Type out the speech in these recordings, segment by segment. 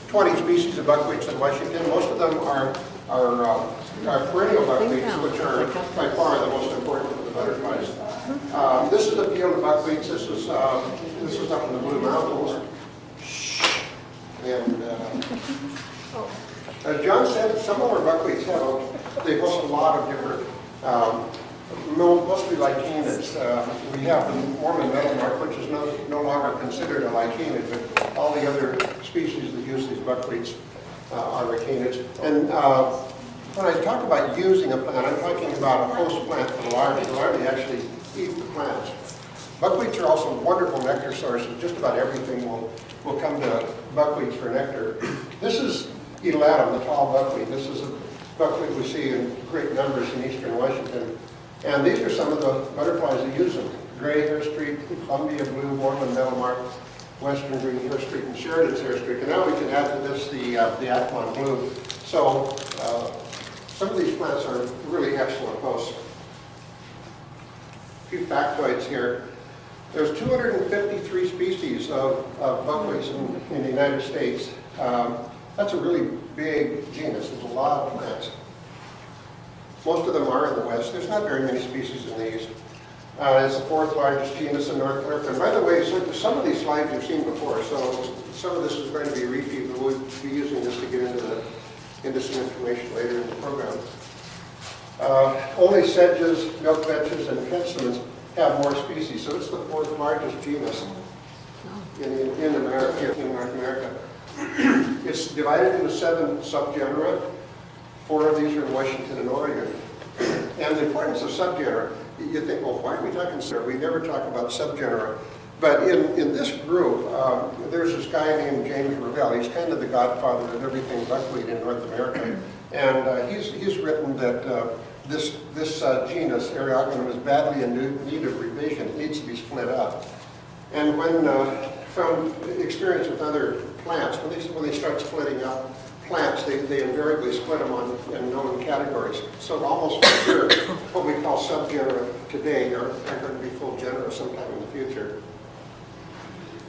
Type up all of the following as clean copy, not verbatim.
20 species of buckwheats in Washington. Most of them are perennial buckwheats, which are by far the most important for the butterflies. This is a field of buckwheats. This is up in the Blue Mountains. And as John said, some of our buckwheats they host a lot of different, mostly licanids. We have the Mormon metal mark, which is no longer considered a licanid, but all the other species that use these buckwheats are licanids. And when I talk about using a plant, I'm talking about a host plant for the larvae. The larvae actually eat the plants. Buckwheats are also wonderful nectar sources. Just about everything will come to buckwheats for nectar. This is elatum, the tall buckwheat. This is a buckwheat we see in great numbers in eastern Washington. And these are some of the butterflies that use them. Gray hairstreak, Columbia blue, Mormon metal mark, western green hairstreak, and Sheridan's hairstreak. And now we can add to this the Akamon blue. So some of these plants are really excellent hosts. A few factoids here. There's 253 species of buckwheats in the United States. That's a really big genus. There's a lot of plants. Most of them are in the West. There's not very many species in the East. It's the fourth largest genus in North America. And by the way, some of these slides you've seen before, so some of this is going to be a repeat, but we'll be using this to get into some information later in the program. Only sedges, milk vetches, and penstemons have more species, so it's the fourth largest genus in America, in North America. It's divided into 7 subgenera. 4 of these are in Washington and Oregon. And the importance of subgenera, you think, well, why are we talking subgenera? We never talk about subgenera. But in this group, there's this guy named James Revell. He's kind of the godfather of everything buckwheat in North America. And he's written that this genus, Eriogonum, is badly in need of revision. It needs to be split up. And when from experience with other plants, when they start splitting up plants, they invariably split them in known categories. So almost for sure, what we call subgenera today are going to be full genera sometime in the future.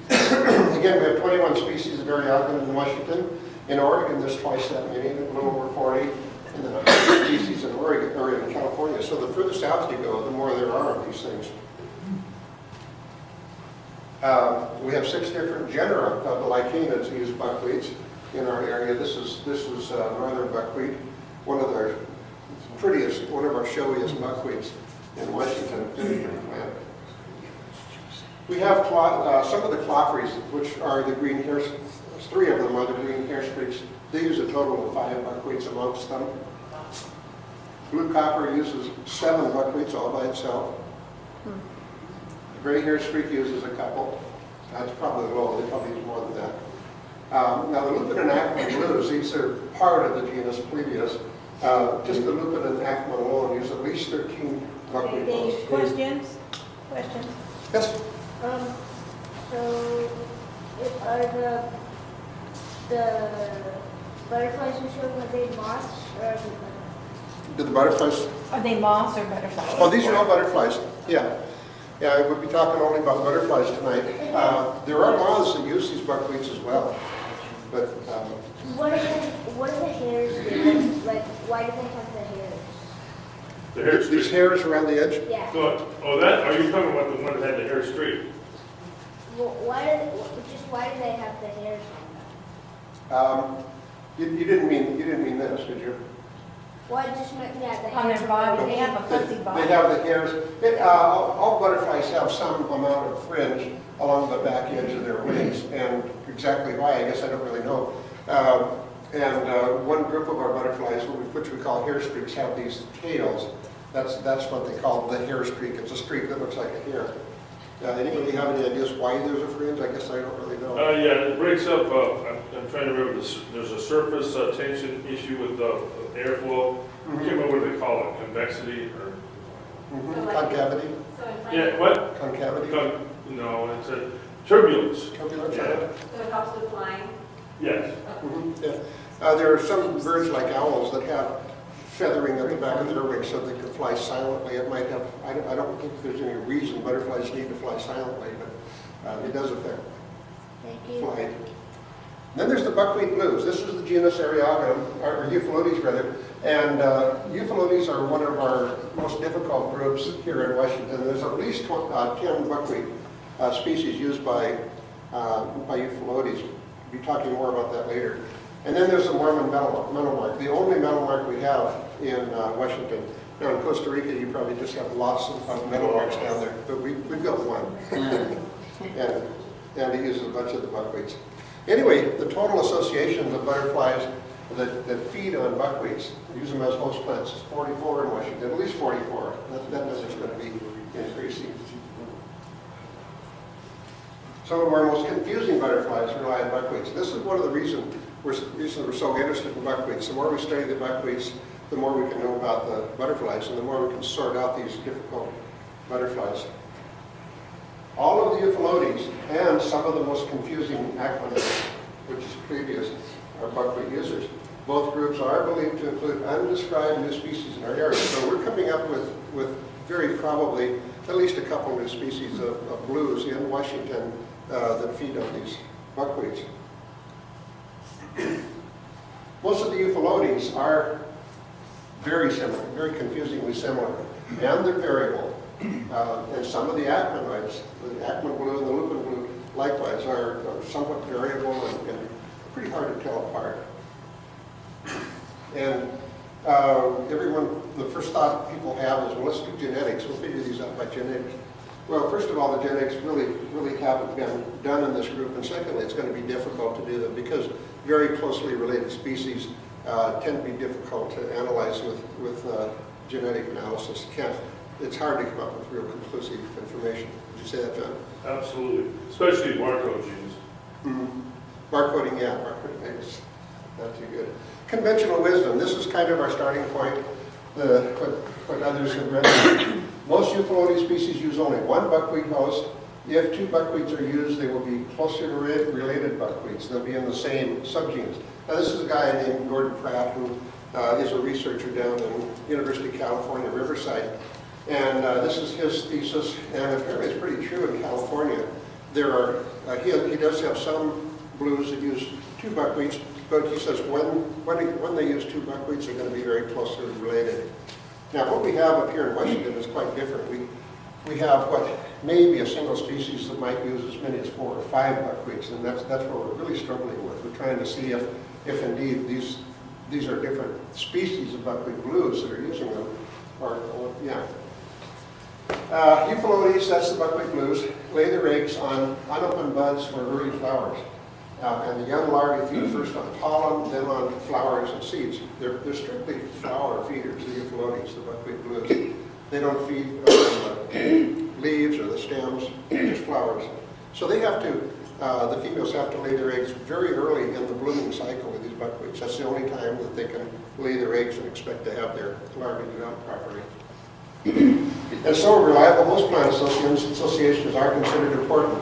Again, we have 21 species of Eriogonum in Washington. In Oregon, there's twice that many, a little over 40. And then 100 species in Oregon or in California. So the further south you go, the more there are of these things. We have 6 different genera of the lichenids that use buckwheats in our area. This is northern buckwheat, one of our prettiest, one of our showiest buckwheats in Washington. We have some of the clopheries, which are the green hairs. 3 of them are the green hair streaks. They use a total of 5 buckwheats amongst them. Blue copper uses 7 buckwheats all by itself. The gray hair streak uses a couple. That's probably low. They probably use more than that. Now the lupin and Akamon blues, these are part of the genus Plebeius. Just the lupin and Akamon alone use at least 13 buckwheat hosts. Questions? Yes? So are the butterflies you showed, were they moths or are they Did the butterflies? Are they moths or butterflies? Oh, these are all butterflies. Yeah. Yeah, I would be talking only about butterflies tonight. There are moths that use these buckwheats as well. But what do the hairs do? Like, why do they have the hairs? The hair streak. these hairs around the edge. Yeah. So, are you talking about the one that had the hair streak? Well, why do they have the hairs on them? You didn't mean this, did you? Well, I just meant, yeah, the On their hairs. body, they have a fuzzy body. They have the hairs. All butterflies have some amount of fringe along the back edge of their wings, and exactly why, I guess I don't really know. One group of our butterflies, which we call hair streaks, have these tails. That's what they call the hair streak. It's a streak that looks like a hair. Anybody have any ideas why there's a fringe? I guess I don't really know. Yeah, it breaks up, I'm trying to remember, there's a surface tension issue with the airflow. I can't remember what they call it, convexity or... Concavity? Yeah, what? Concavity? No, it's a turbulence. Turbulence? Yeah. So it helps with flying? Yes. Yeah. There are some birds like owls that have feathering at the back of their wings so they can fly silently. It might have, I don't think there's any reason butterflies need to fly silently, but it does affect Thank you. flight. Then there's the buckwheat blues. This is the genus Areogonum, or Euphalotes rather. And Euphalotes are one of our most difficult groups here in Washington. There's at least 10 buckwheat species used by Euphalotes. We'll be talking more about that later. And then there's the Mormon meadowlark, the only meadowlark we have in Washington. Now in Costa Rica, you probably just have lots of meadowlarks down there, but we built one. and it uses a bunch of the buckwheats. Anyway, the total associations of butterflies that feed on buckwheats, use them as host plants, is 44 in Washington, at least 44. That number's going to be increasing. Some of our most confusing butterflies rely on buckwheats. This is one of the reasons we're so interested in buckwheats. The more we study the buckwheats, the more we can know about the butterflies, and the more we can sort out these difficult butterflies. All of the Euphalotes and some of the most confusing Acronyms, which is previous, are buckwheat users. Both groups are believed to include undescribed new species in our area. So we're coming up with very probably at least a couple new species of blues in Washington that feed on these buckwheats. Most of the Euphalotes are very similar, very confusingly similar, and they're variable. And some of the acminoids, the acmin blue and the lupin blue, likewise are somewhat variable and pretty hard to tell apart. And the first thought people have is, well, let's do genetics. We'll figure these out by genetics. Well, first of all, the genetics really haven't been done in this group, and secondly, it's going to be difficult to do them because very closely related species tend to be difficult to analyze with genetic analysis. It's hard to come up with real conclusive information. Would you say that, John? Absolutely, especially barcode genes. Mm-hmm. Barcoding, yeah, barcoding is not too good. Conventional wisdom, this is kind of our starting point, what others have read. Most Euphalotes species use only one buckwheat host. If two buckwheats are used, they will be closely related buckwheats. They'll be in the same subgenes. Now this is a guy named Gordon Pratt who is a researcher down in University of California, Riverside. And this is his thesis, and apparently it's pretty true in California. There are, he does have some blues that use two buckwheats, but he says when they use two buckwheats, they're going to be very closely related. Now what we have up here in Washington is quite different. We have what may be a single species that might use as many as 4 or 5 buckwheats, and that's what we're really struggling with. We're trying to see if indeed these are different species of buckwheat blues that are using them, or yeah. Euphalotes, that's the buckwheat blues, lay their eggs on unopened buds or early flowers. And the young larvae feed first on pollen, then on flowers and seeds. They're strictly flower feeders, the Euphalotes, the buckwheat blues. They don't feed on the leaves or the stems, just flowers. So they have to, the females have to lay their eggs very early in the blooming cycle of these buckwheats. That's the only time that they can lay their eggs and expect to have their larvae develop properly. And so reliable, most plant associations are considered important.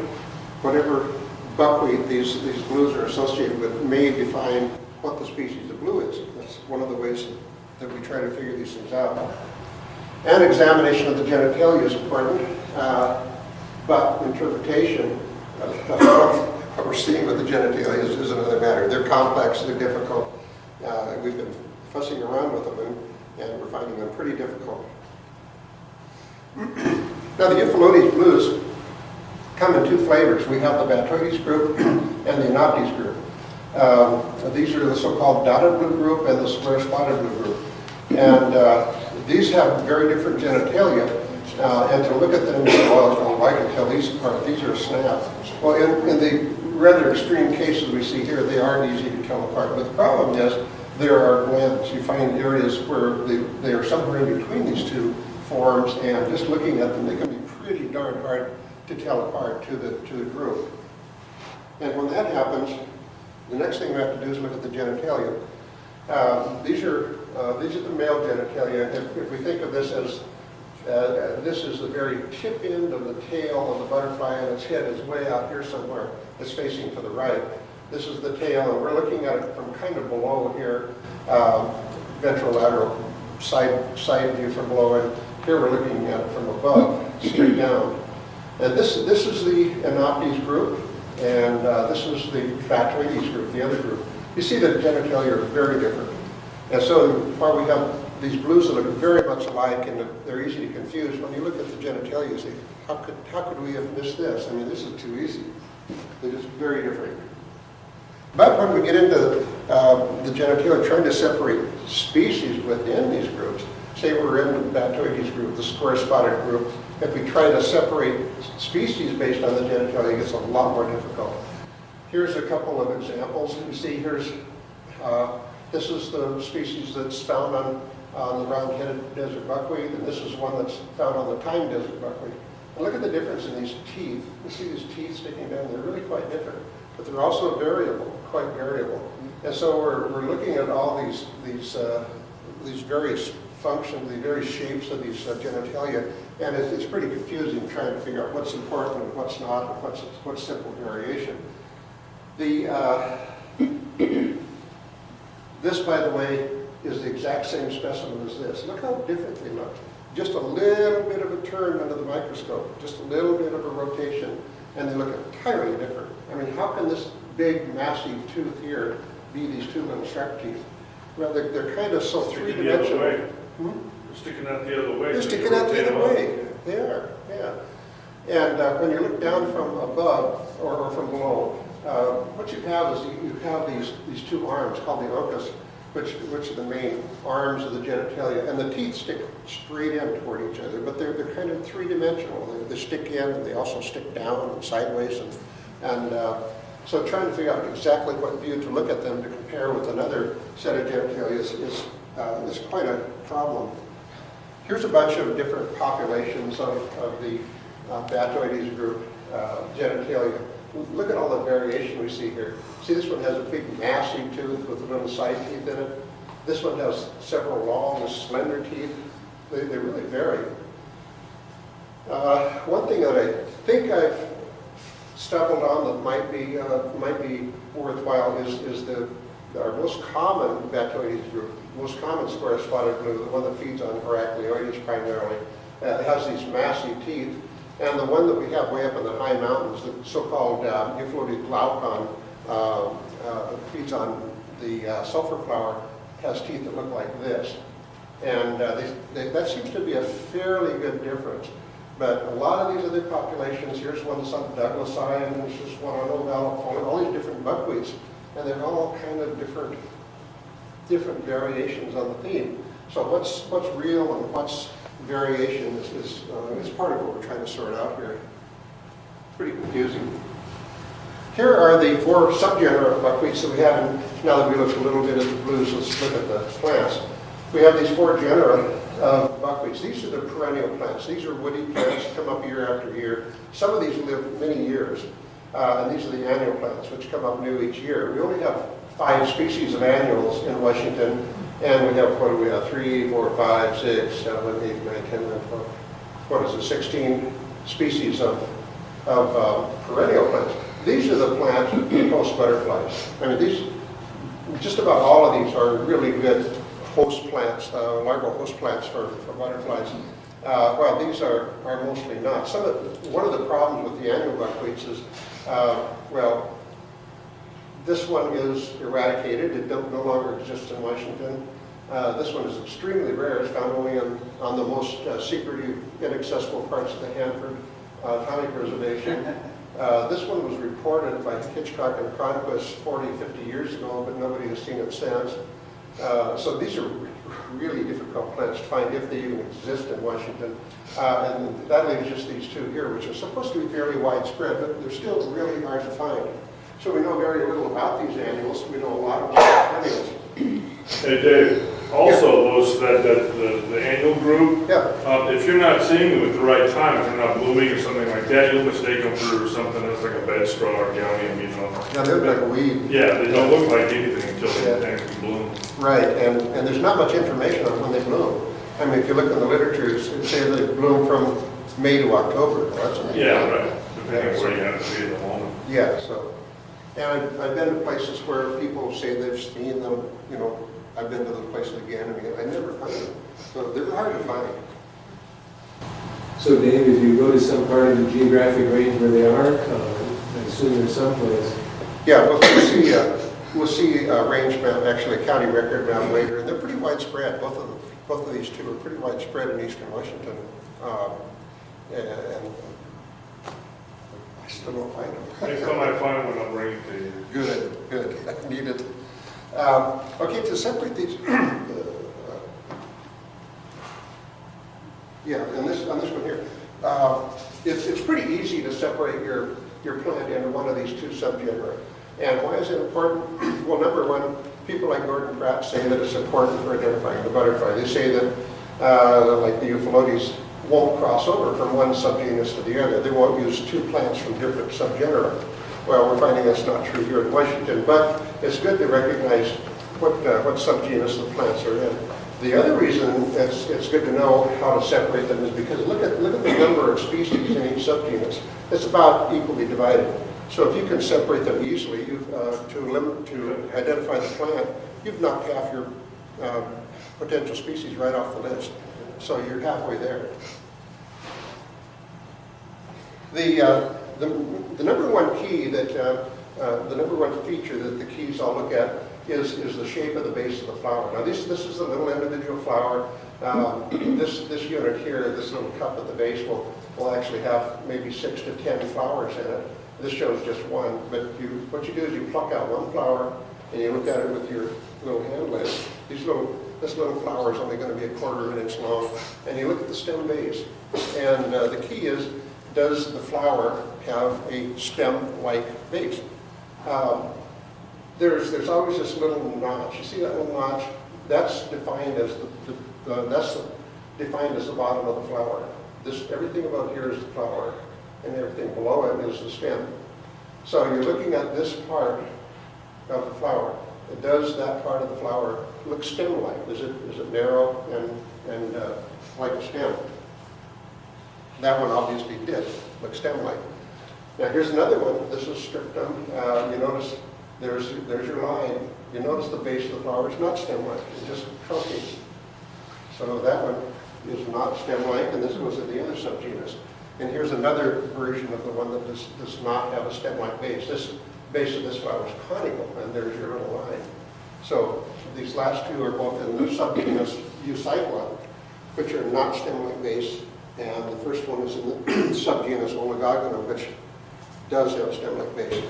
Whatever buckwheat these blues are associated with may define what the species of blue is. That's one of the ways that we try to figure these things out. And examination of the genitalia is important, but interpretation of what we're seeing with the genitalia is another matter. They're complex, they're difficult. We've been fussing around with them, and we're finding them pretty difficult. Now the Euphalotes blues come in 2 flavors. We have the Batoides group and the Anoptes group. These are the so-called dotted blue group and the square spotted blue group. And these have very different genitalia. And to look at them, well, I can tell these are snaps. Well, in the rather extreme cases we see here, they aren't easy to tell apart. But the problem is there are glands. You find areas where they are somewhere in between these 2 forms, and just looking at them, they can be pretty darn hard to tell apart to the group. And when that happens, the next thing we have to do is look at the genitalia. These are the male genitalia. If we think of this as this is the very tip end of the tail of the butterfly, and its head is way out here somewhere. It's facing to the right. This is the tail, and we're looking at it from kind of below here, ventrolateral side view from below, and here we're looking at it from above, straight down. And this is the Anoptes group, And this is the Bacteroides group, the other group. You see the genitalia are very different. And so while we have these blues that look very much alike and they're easy to confuse, when you look at the genitalia, you say, how could we have missed this? I mean, this is too easy. They're just very different. But when we get into the genitalia, trying to separate species within these groups, say we're in the Bacteroides group, the square-spotted group, if we try to separate species based on the genitalia, it gets a lot more difficult. Here's a couple of examples. You see here's, this is the species that's found on the round-headed desert buckwheat, and this is one that's found on the thyme desert buckwheat. And look at the difference in these teeth. You see these teeth sticking down, they're really quite different, but they're also variable, quite variable. And so we're looking at all these various functions, the various shapes of these genitalia, and it's pretty confusing trying to figure out what's important and what's not, and what's simple variation. This, by the way, is the exact same specimen as this. Look how different they look. Just a little bit of a turn under the microscope, just a little bit of a rotation, and they look entirely different. I mean, how can this big, massive tooth here be these two little sharp teeth? Well, they're kind of so three-dimensional. They're sticking out the other way. They're sticking out the other way. They are, yeah. And when you look down from above or from below, what you have is you have these two arms called the uncus, which are the main arms of the genitalia, and the teeth stick straight in toward each other, but they're kind of three-dimensional. They stick in, and they also stick down and sideways, and so trying to figure out exactly what view to look at them to compare with another set of genitalia is quite a problem. Here's a bunch of different populations of the Bacteroides group genitalia. Look at all the variation we see here. See, this one has a big massive tooth with little side teeth in it. This one has several long, slender teeth. They really vary. One thing that I think I've stumbled on that might be worthwhile is our most common Bacteroides group, most common square-spotted blue, the one that feeds on Heracleoides primarily, has these massive teeth. And the one that we have way up in the high mountains, the so-called Euphloides glaucon, feeds on the sulfur flower, has teeth that look like this. And that seems to be a fairly good difference. But a lot of these other populations, here's one that's on Douglasii, and there's just one on Nunnallee, all these different buckwheats, and they're all kind of different variations on the theme. So what's real and what's variation is part of what we're trying to sort out here. Pretty confusing. Here are the four subgenera of buckwheats that we have, and now that we looked a little bit at the blues, let's look at the plants. We have these four genera of buckwheats. These are the perennial plants. These are woody plants that come up year after year. Some of these live many years, and these are the annual plants, which come up new each year. We only have 5 species of annuals in Washington, and we have, what do we have, 3, 4, 5, 6, 7, 8, 9, 10, 11, 12, what is it, 16 species of perennial plants. These are the plants that host butterflies. I mean, just about all of these are really good host plants, larval host plants for butterflies. Well, these are mostly not. One of the problems with the annual buckwheats is, well, this one is eradicated. It no longer exists in Washington. This one is extremely rare. It's found only on the most secretive, inaccessible parts of the Hanford Atomic Reservation. This one was reported by Hitchcock and Cronquist 40, 50 years ago, but nobody has seen it since. So these are really difficult plants to find if they even exist in Washington. And that leaves just these two here, which are supposed to be fairly widespread, but they're still really hard to find. So we know very little about these annuals. We know a lot about annuals. Hey Dave, also the annual group, if you're not seeing them at the right time, if they're not blooming or something like that, you'll mistake them for something that's like a bedstraw or gallium, you know. Yeah, they look like a weed. Yeah, they don't look like anything until they actually bloom. Right, and there's not much information on when they bloom. I mean, if you look in the literature, it says they bloom from May to October. Well, that's amazing. Yeah, right. Depending on where you have to be at the moment. Yeah, so. And I've been to places where people say they've seen them, you know, I've been to those places again and again. I never find them. So they're hard to find. So Dave, if you go to some part of the geographic range where they are, as assume there's someplace. Yeah, we'll see range map, actually county record map later, and they're pretty widespread. Both of these two are pretty widespread in eastern Washington. And I still don't find them. Next time I find one, I'll bring it to you. Good, I need it. Okay, to separate these, yeah, and on this one here, it's pretty easy to separate your plant into one of these two subgenera. And why is it important? Well, number one, people like Gordon Pratt say that it's important for identifying the butterfly. They say that, like the euphalotes, won't cross over from one subgenus to the other. They won't use two plants from different subgenera. Well, we're finding that's not true here in Washington, but it's good to recognize what subgenus the plants are in. The other reason it's good to know how to separate them is because look at the number of species in each subgenus. It's about equally divided. So if you can separate them easily to identify the plant, you've knocked half your potential species right off the list. So you're halfway there. The number one key that the number one feature that the keys all look at is the shape of the base of the flower. Now this is the little individual flower. This unit here, this little cup at the base will actually have maybe 6 to 10 flowers in it. This shows just one, but what you do is you pluck out one flower and you look at it with your little hand lens. This little flower is only going to be 1/4 of an inch long, and you look at the stem base. And the key is, does the flower have a stem-like base? There's always this little notch. You see that little notch? That's defined as defined as the bottom of the flower. Everything above here is the flower, and everything below it is the stem. So you're looking at this part of the flower. Does that part of the flower look stem-like? Is it narrow and like a stem? That one obviously did look stem-like. Now here's another one. This is strictum. You notice there's your line. You notice the base of the flower is not stem-like. It's just truncates. So that one is not stem-like, and this goes in the other subgenus. And here's another version of the one that does not have a stem-like base. This base of this flower is conical, and there's your little line. So these last two are both in the subgenus Eucycla, which are not stem-like base, and the first one is in the subgenus Oligogonum, which does have a stem-like base.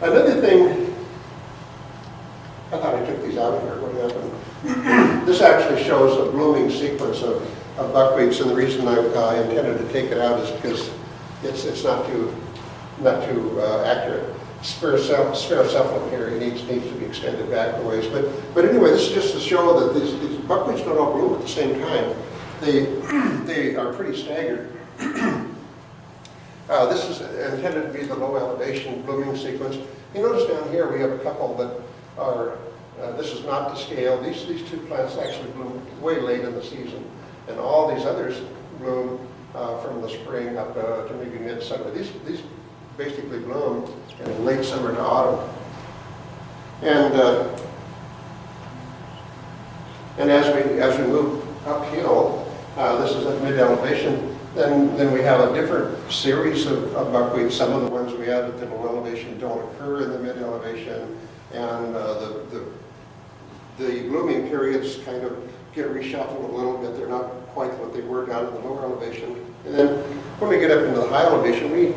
Another thing, I thought I took these out of here. What happened? This actually shows a blooming sequence of buckwheats, and the reason I intended to take it out is because it's not too accurate. Spherocephalum here needs to be extended back a ways. But anyway, this is just to show that these buckwheats don't all bloom at the same time. They are pretty staggered. This is intended to be the low elevation blooming sequence. You notice down here we have a couple that are, this is not to scale. These two plants actually bloom way late in the season. And all these others bloom from the spring up to maybe midsummer. These basically bloom in late summer to autumn. And as we move uphill, this is at mid-elevation, then we have a different series of buckwheat. Some of the ones we add at the low elevation don't occur in the mid-elevation, and the blooming periods kind of get reshuffled a little bit. They're not quite what they were down in the lower elevation. And then when we get up into the high elevation, we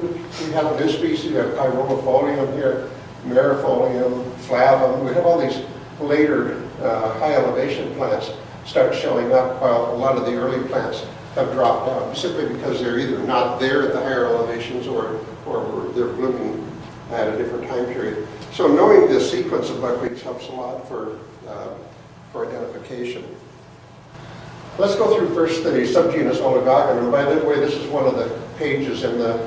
have a new species. We have pyromifolium here, marifolium, flavum. We have all these later high elevation plants start showing up, while a lot of the early plants have dropped out, simply because they're either not there at the higher elevations or they're blooming at a different time period. So knowing the sequence of buckwheats helps a lot for identification. Let's go through first the subgenus Oligogonum. By the way, this is one of the pages in the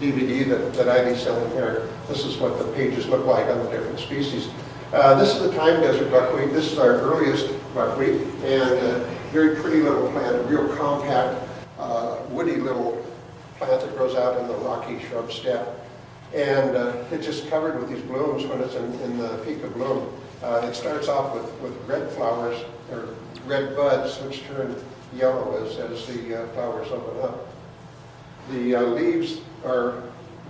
DVD that I be selling here. This is what the pages look like on the different species. This is the time desert buckwheat. This is our earliest buckwheat, and a very pretty little plant, a real compact, woody little plant that grows out in the rocky shrub steppe. And it's just covered with these blooms when it's in the peak of bloom. It starts off with red flowers, or red buds, which turn yellow as the flowers open up. The leaves are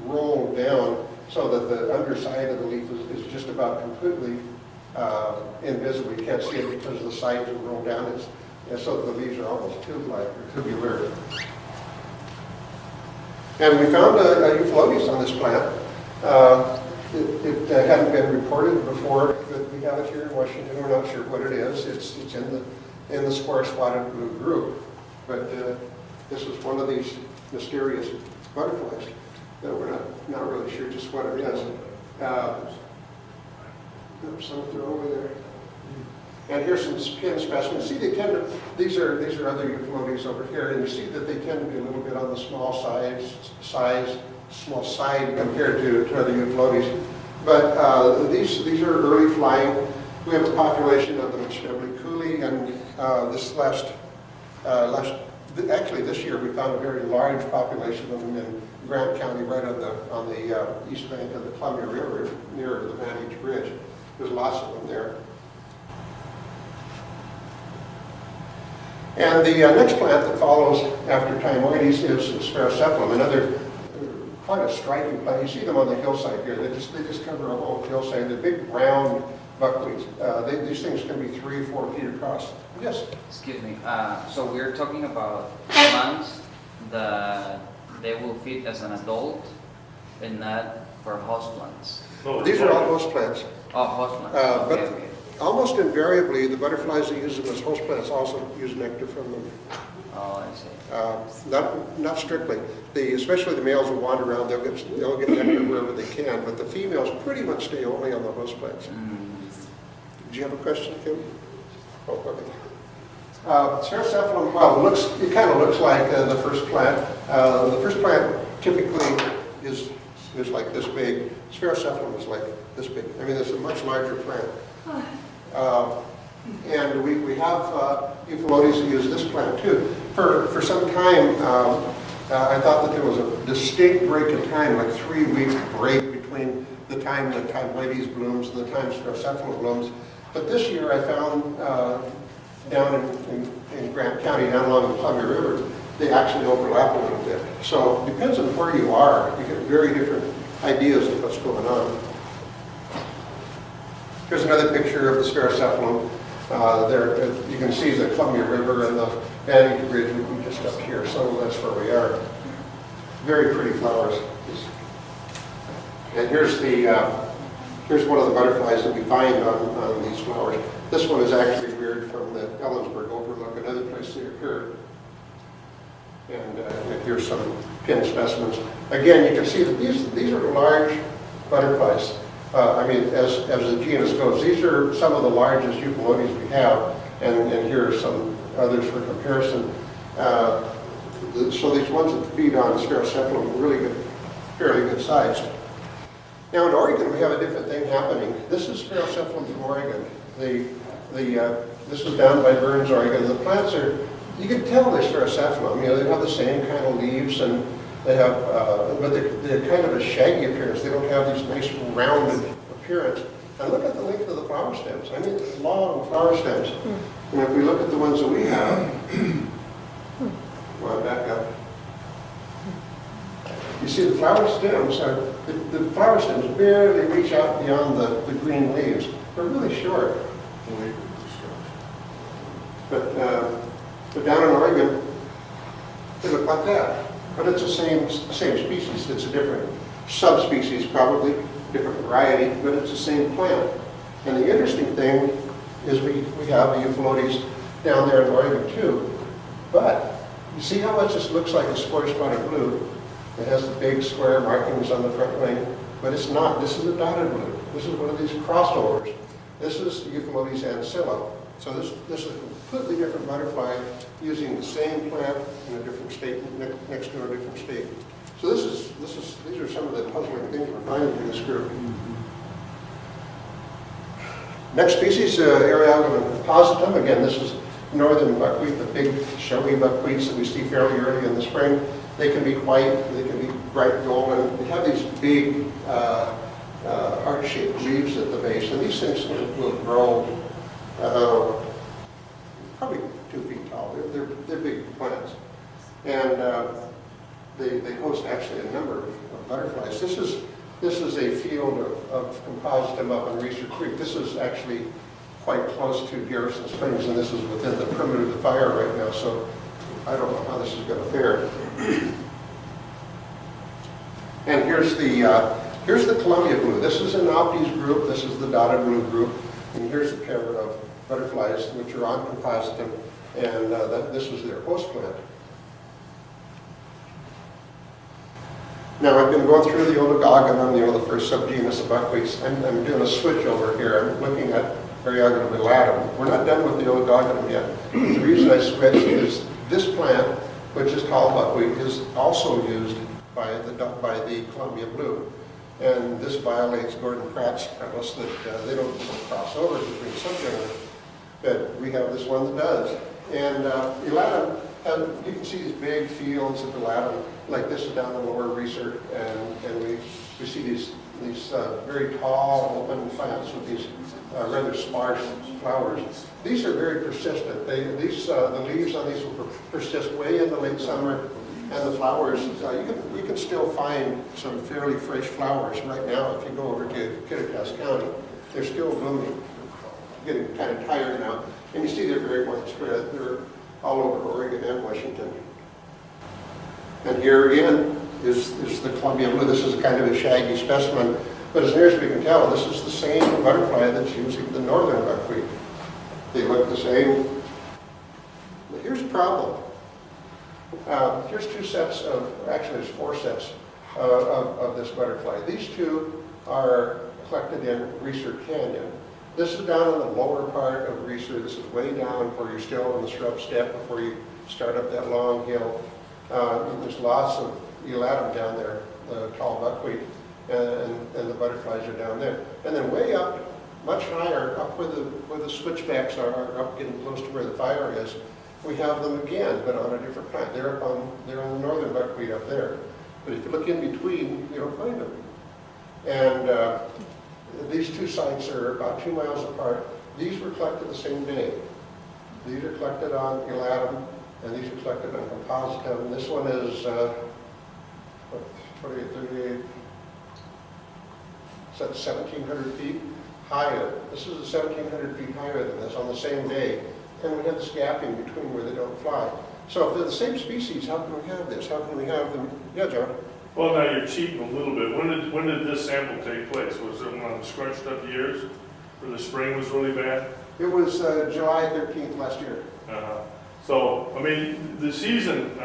rolled down so that the underside of the leaf is just about completely invisible. You can't see it because the sides are rolled down. And so the leaves are almost tube-like or tubular. And we found a euphlotes on this plant. It hadn't been reported before, but we have it here in Washington. We're not sure what it is. It's in the square spotted blue group. But this is one of these mysterious butterflies that we're not really sure just what it is. Some they're over there. And here's some pin specimens. See, they tend to, these are other euphlotes over here, and you see that they tend to be a little bit on the small side compared to other euphlotes. But these are early flying. We have a population of them in Cooley, and actually this year we found a very large population of them in Grant County, right on the east bank of the Columbia River, near the Vantage Bridge. There's lots of them there. And the next plant that follows after Thymoides is Sphaerocephalum, another quite a striking plant. You see them on the hillside here. They just cover a whole hillside. They're big round buckwheats. These things can be 3 or 4 feet across. Yes? Excuse me. So we're talking about plants that they will fit as an adult and not for host plants. These are all host plants. Oh, host plants. But Okay. almost invariably, the butterflies that use them as host plants also use nectar from them. Oh, I see. Not strictly. Especially the males will wander around. They'll get nectar wherever they can, but the females pretty much stay only on the host plants. Did you have a question, Kim? Oh, okay. Sphaerocephalum, well, it kind of looks like the first plant. The first plant typically is like this big. Sphaerocephalum is like this big. I mean, it's a much larger plant. And we have euphlotes that use this plant too. For some time, I thought that there was a distinct break in time, like 3-week break between the time that Thymoides blooms and the time Sphaerocephalum blooms. But this year I found down in Grant County, down along the Columbia River, they actually overlap a little bit. So it depends on where you are. You get very different ideas of what's going on. Here's another picture of the Sphaerocephalum. There, you can see the Columbia River and the Vantage Bridge just up here, so that's where we are. Very pretty flowers. And here's one of the butterflies that we find on these flowers. This one is actually reared from the Ellensburg overlook, another place they occur. And here's some pin specimens. Again, you can see that these are large butterflies. I mean, as the genus goes, these are some of the largest euphlotes we have, and here are some others for comparison. So these ones that feed on Sphaerocephalum are really good, fairly good size. Now in Oregon, we have a different thing happening. This is Sphaerocephalum from Oregon. This is down by Burns, Oregon. The plants are, you can tell they're Sphaerocephalum. You know, they have the same kind of leaves, and they have, but they're kind of a shaggy appearance. They don't have these nice rounded appearance. And look at the length of the flower stems. I mean, long flower stems. And if we look at the ones that we have, well, back up. You see the flower stems the flower stems barely reach out beyond the green leaves. They're really short. But down in Oregon, they look like that. But it's the same species. It's a different subspecies, probably, different variety, but it's the same plant. And the interesting thing is we have the euphlotes down there in Oregon too. But you see how it just looks like a square spotted blue? It has the big square markings on the front wing, but it's not. This is a dotted blue. This is one of these crossovers. This is Euphlotes ancilla. So this is a completely different butterfly using the same plant in a different state, next to a different state. So these are some of the puzzling things we're finding in this group. Next species, Areogamum positum. Again, this is northern buckwheat, the big showy buckwheats that we see fairly early in the spring. They can be white, they can be bright golden. They have these big heart-shaped leaves at the base, and these things will grow probably 2 feet tall. They're big plants. And they host actually a number of butterflies. This is a field of compositum up in Reeser Creek. This is actually quite close to Garrison Springs, and this is within the perimeter of the fire right now, so I don't know how this is going to fare. And here's the Columbia blue. This is an Alpes group. This is the dotted blue group. And here's a pair of butterflies which are on compositum, and this is their host plant. Now, I've been going through the Oligogonum, the first subgenus of buckwheats. I'm doing a switch over here. I'm looking at Variegatum elatum. We're not done with the Oligogonum yet. The reason I switched is this plant, which is called buckwheat, is also used by the Columbia blue. And this violates Gordon Pratt's premise that they don't cross over between subgenera. But we have this one that does. And elatum, you can see these big fields of elatum, like this is down in Lower Reeser, and we see these very tall open plants with these rather sparse flowers. These are very persistent. The leaves on these will persist way in the late summer, and the flowers, you can still find some fairly fresh flowers right now if you go over to Kittitas County. They're still blooming, getting kind of tired now, and you see they're very widespread. They're all over Oregon and Washington. And here again is the Columbia blue. This is a kind of a shaggy specimen, but as near as we can tell, this is the same butterfly that's using the northern buckwheat. They look the same. But here's the problem. Here's two sets of, actually there's four sets of this butterfly. These two are collected in Reeser Canyon. This is down in the lower part of Reeser. This is way down where you're still in the shrub step before you start up that long hill. There's lots of elatum down there, the tall buckwheat, and the butterflies are down there. And then way up, much higher, up where the switchbacks are, up getting close to where the fire is, we have them again, but on a different plant. They're on the northern buckwheat up there. But if you look in between, you don't find them. And these two sites are about 2 miles apart. These were collected the same day. These are collected on elatum, and these are collected on compositum. And this one is 38, so that's 1,700 feet higher. This is 1,700 feet higher than this on the same day. And we have this gap in between where they don't fly. So if they're the same species, how can we have this? How can we have them? Yeah, John? Well, now you're cheating a little bit. When did this sample take place? Was it one of the scrunched up years where the spring was really bad? It was July 13th last year. So, I mean, the season,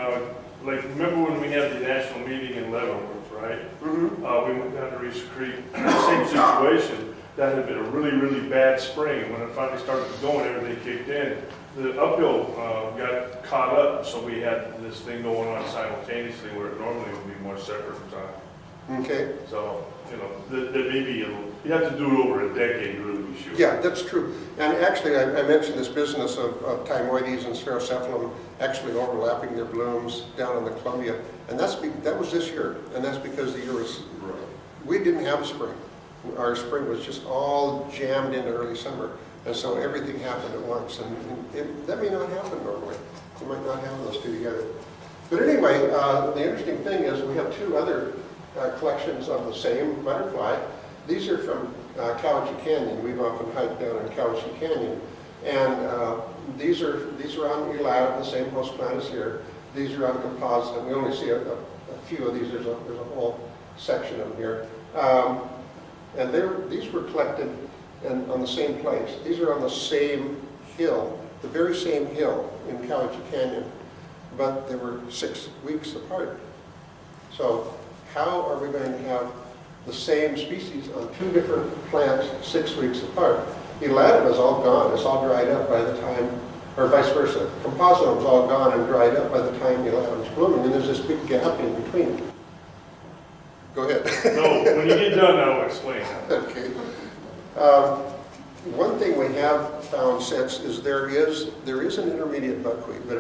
like, remember when we had the national meeting in Leavenworth, right? Mm-hmm. We went down to Reeser Creek, same situation. That had been a really, really bad spring. And when it finally started going, everything kicked in. The uphill got caught up, so we had this thing going on simultaneously where it normally would be more separate time. Okay. So, you know, there may be you have to do it over a decade to really be sure. Yeah, that's true. And actually, I mentioned this business of Thymoides and Sphaerocephalum actually overlapping their blooms down in the Columbia. And that was this year, and that's because the year was, we didn't have a spring. Our spring was just all jammed into early summer. And so everything happened at once. And that may not happen normally. You might not have those two together. But anyway, the interesting thing is we have two other collections of the same butterfly. These are from Cowichy Canyon. We've often hiked down in Cowichy Canyon. And these are on elatum, the same host plant as here. These are on compositum. We only see a few of these. There's a whole section of them here. And these were collected on the same place. These are on the same hill, the very same hill in Cowichy Canyon, but they were 6 weeks apart. So how are we going to have the same species on two different plants 6 weeks apart? Elatum is all gone. It's all dried up by the time, or vice versa. Compositum is all gone and dried up by the time elatum is blooming, and there's this big gap in between. Go ahead. No, when you get done, I'll explain. Okay. One thing we have found since is there is an intermediate buckwheat, but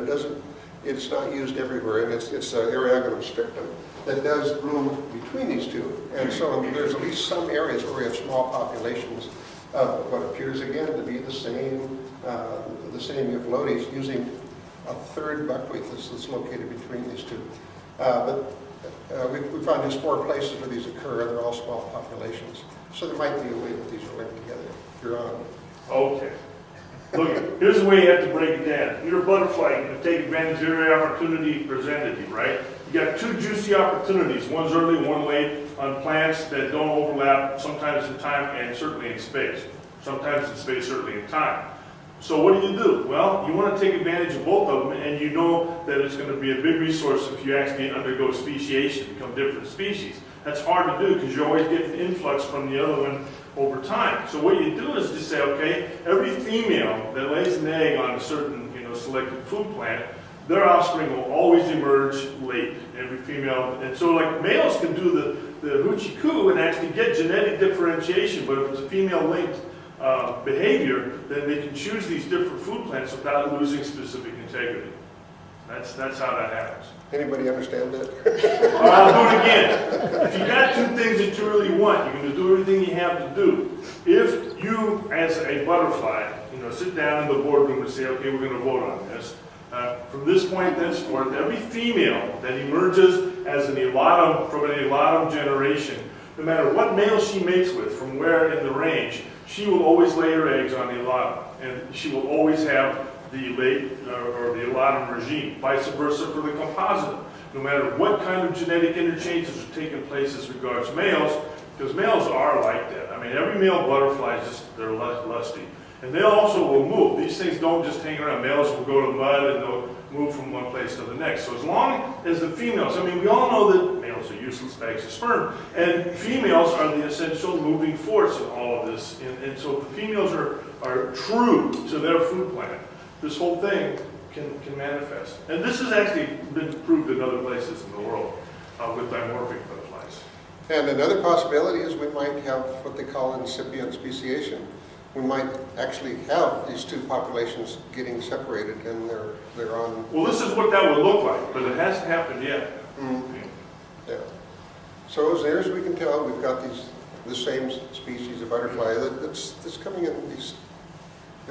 it's not used everywhere, and it's Eriogonum strictum that does bloom between these two. And so there's at least some areas where we have small populations of what appears again to be the same Euphalotes using a third buckwheat that's located between these two. But we found just 4 places where these occur, and they're all small populations. So there might be a way that these are linked together. You're on. Okay. Look, here's the way you have to break it down. You're a butterfly, you take advantage of every opportunity presented you, right? You got 2 juicy opportunities, one's early, one late, on plants that don't overlap, sometimes in time and certainly in space. Sometimes in space, certainly in time. So what do? Well, you want to take advantage of both of them, and you know that it's going to be a big resource if you actually undergo speciation, become different species. That's hard to do because you're always getting influx from the other one over time. So what you do is just say, okay, every female that lays an egg on a certain, selected food plant, their offspring will always emerge late, every female. And so like males can do the hoochie coo and actually get genetic differentiation, but if it's a female linked behavior, then they can choose these different food plants without losing specific integrity. That's how that happens. Anybody understand that? I'll do it again. If you got 2 things that you really want, you're going to do everything you have to do. If you, as a butterfly, sit down in the boardroom and say, okay, we're going to vote on this. From this point thenceforth, every female that emerges as an elatum from an elatum generation, no matter what male she mates with, from where in the range, she will always lay her eggs on the elatum, and she will always have the late or the elatum regime. Vice versa for the composite. No matter what kind of genetic interchanges are taking place as regards males, because males are like that. I mean, every male butterfly is just, they're lusty. And they also will move. These things don't just hang around. Males will go to mud and they'll move from one place to the next. So as long as the females, I mean, we all know that males are useless bags of sperm, and females are the essential moving force in all of this. And so if the females are true to their food plant, this whole thing can manifest. And this has actually been proved in other places in the world with dimorphic butterflies. And another possibility is we might have what they call incipient speciation. We might actually have these 2 populations getting separated, and they're on. Well, this is what that would look like, but it hasn't happened yet. Mm-hmm. Yeah. So as near as we can tell, we've got the same species of butterfly that's coming in these.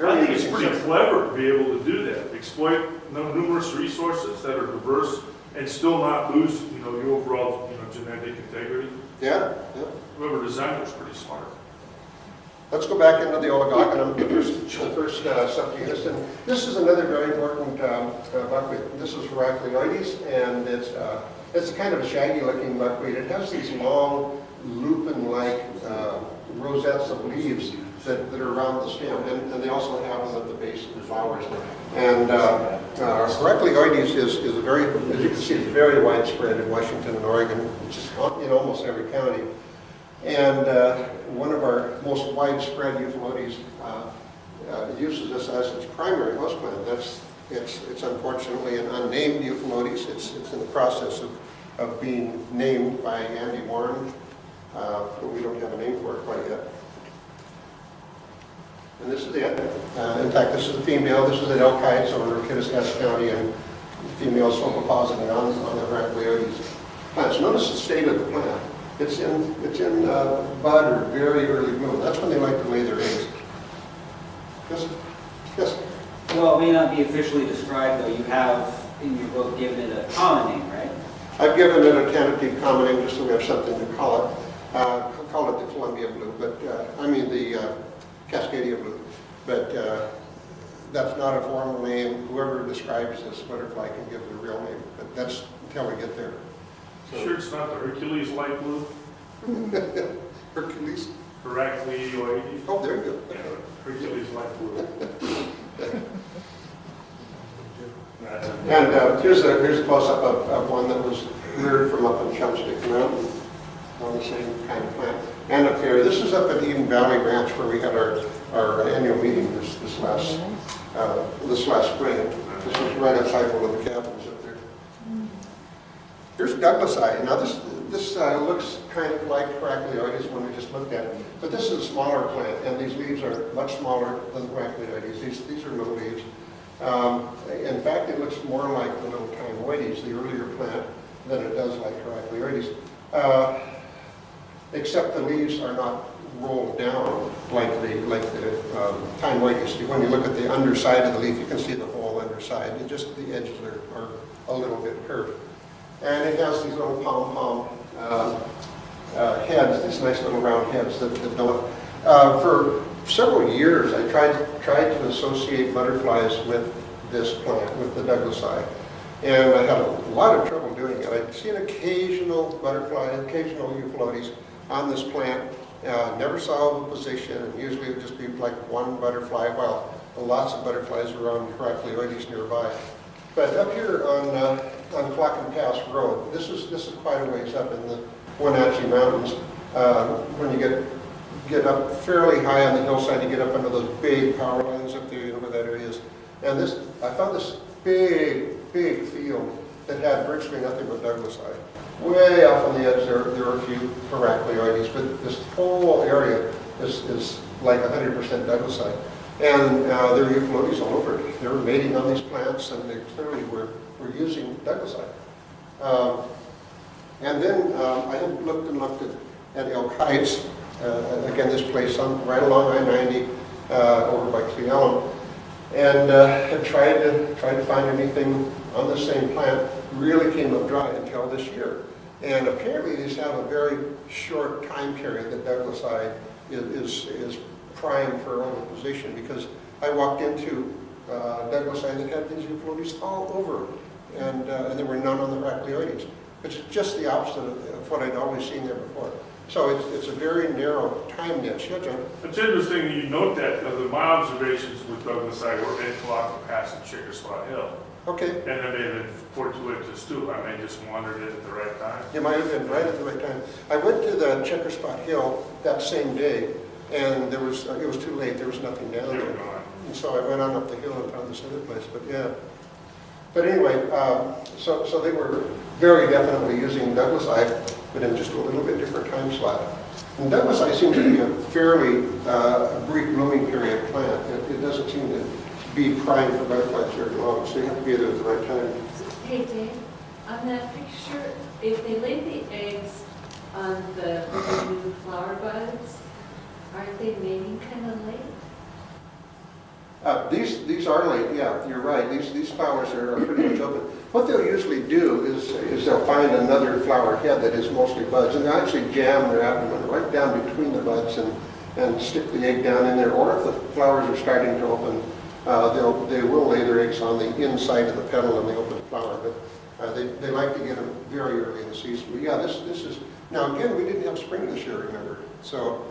I think it's pretty clever to be able to do that, exploit numerous resources that are diverse and still not lose, the overall, genetic integrity. Yeah. Whoever designed it was pretty smart. Let's go back into the oligogonum, the first subgenus, and this is another very important buckwheat. This is Heracleoides, and it's kind of a shaggy-looking buckwheat. It has these long, lupin-like rosettes of leaves that are around the stem, and they also have them at the base of the flowers. And Heracleoides is a very, as you can see, it's very widespread in Washington and Oregon, just in almost every county. And one of our most widespread euphalotes uses this as its primary host plant. It's unfortunately an unnamed euphalotes. It's in the process of being named by Andy Warren, but we don't have a name for it quite yet. And this is it. In fact, this is the female. This is the Elkites over in Kittitas County, and the female is ovipositing on the Heracleoides plants. Notice the state of the plant. It's in bud or very early bloom. That's when they like to lay their eggs. Yes. Well, it may not be officially described, though. You have in your book given it a common name, right? I've given it a tentative common name just so we have something to call it. I'll call it the Columbia blue, but the Cascadia blue. But that's not a formal name. Whoever describes this butterfly can give it a real name, but that's until we get there. So, sure, it's not the Hercules light blue? Hercules? Heracleoides. Oh, there you go. Yeah, Hercules light blue. And here's a close-up of one that was reared from up in Chumstick Mountain on the same kind of plant. And up here, this is up at Eden Valley Ranch where we had our annual meeting this last spring. This was right outside one of the cabins up there. Here's Douglasii. Now this looks kind of like Heracleoides when we just looked at it, but this is a smaller plant, and these leaves are much smaller than Heracleoides. These are little leaves. In fact, it looks more like the little Chimoides, the earlier plant, than it does like Heracleoides. Except the leaves are not rolled down like the Chimoides. When you look at the underside of the leaf, you can see the whole underside. And just the edges are a little bit curved. And it has these little pom-pom heads, these nice little round heads that don't. For several years, I tried to associate butterflies with this plant, with the Douglasii. And I had a lot of trouble doing it. I'd see an occasional butterfly, occasional euphlotes on this plant. Never saw the position, and usually it would just be like one butterfly, while lots of butterflies around Heracleoides nearby. But up here on Clock and Pass Road, this is quite a ways up in the Wenatchee Mountains. When you get up fairly high on the hillside, you get up under those big power lines up there, you know where that area is. And I found this big field that had virtually nothing but Douglasii. Way off on the edge there are a few Heracleoides, but this whole area is like 100% Douglasii. And there are euphlotes all over it. They were mating on these plants, and they clearly were using Douglasii. And then I had looked at Elk Heights, again this place right along I-90 over by Cleellum, and had tried to find anything on the same plant. Really came up dry until this year. And apparently these have a very short time period that Douglasii is primed for oviposition, because I walked into Douglasii that had these euphlotes all over, and there were none on the Heracleoides, which is just the opposite of what I'd always seen there before. So it's a very narrow time niche. Yeah, John? It's interesting that you note that, because my observations with Douglasii were in Clock Pass and Chickasaw Hill. Okay. And then may have been fortuitous too. I may just wandered in at the right time. You might have been right at the right time. I went to the Checkerspot Hill that same day, and it was too late. There was nothing down They were there. gone. And so I went on up the hill and found this other place. But yeah. But anyway, so they were very definitely using Douglasii, but in just a little bit different time slot. And Douglasii seems to be a fairly brief blooming period plant. It doesn't seem to be primed for butterflies very long, so you have to be there at the right time. Hey Dave, on that picture, if they lay the eggs on the new flower buds, aren't they mating kind of late? These are late, yeah, you're right. These flowers are pretty much open. What they'll usually do is they'll find another flower head that is mostly buds, and they'll actually jam their abdomen right down between the buds and stick the egg down in there. Or if the flowers are starting to open, they will lay their eggs on the inside of the petal in the open flower. But they like to get them very early in the season. But yeah, this is, now again, we didn't have spring this year, remember? So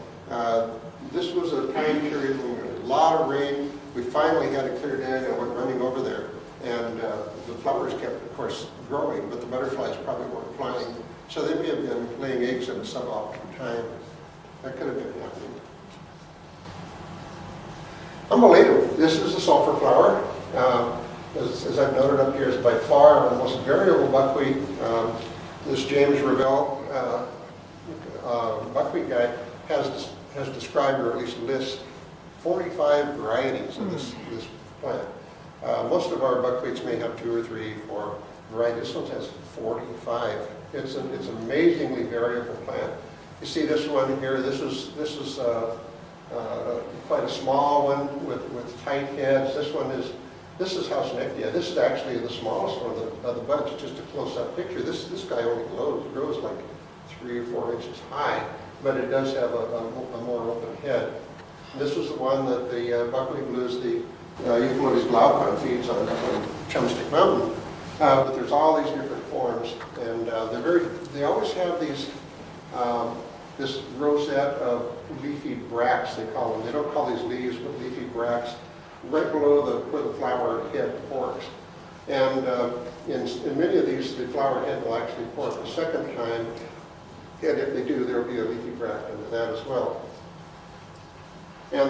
this was a time period when we had a lot of rain. We finally had it cleared in and went running over there. And the flowers kept, of course, growing, but the butterflies probably weren't flying. So they may have been laying eggs at a suboptimal time. That could have been happening. Umbelatum, this is a sulfur flower. As I've noted up here, is by far the most variable buckwheat. This James Revell buckwheat guy has described, or at least lists, 45 varieties of this plant. Most of our buckwheats may have 2 or 3, 4 varieties. This one has 45. It's an amazingly variable plant. You see this one here. This is quite a small one with tight heads. This is House Nectia. This is actually the smallest one of the bunch. Just a close-up picture. This guy only grows like 3 or 4 inches high, but it does have a more open head. This was the one that the buckwheat blues, the Eucalyptus glaucon feeds on Chumstick Mountain. But there's all these different forms, and they always have these, this rosette of leafy bracts, they call them. They don't call these leaves, but leafy bracts, right below where the flower head forks. And in many of these, the flower head will actually fork a second time, and if they do, there will be a leafy bract under that as well. And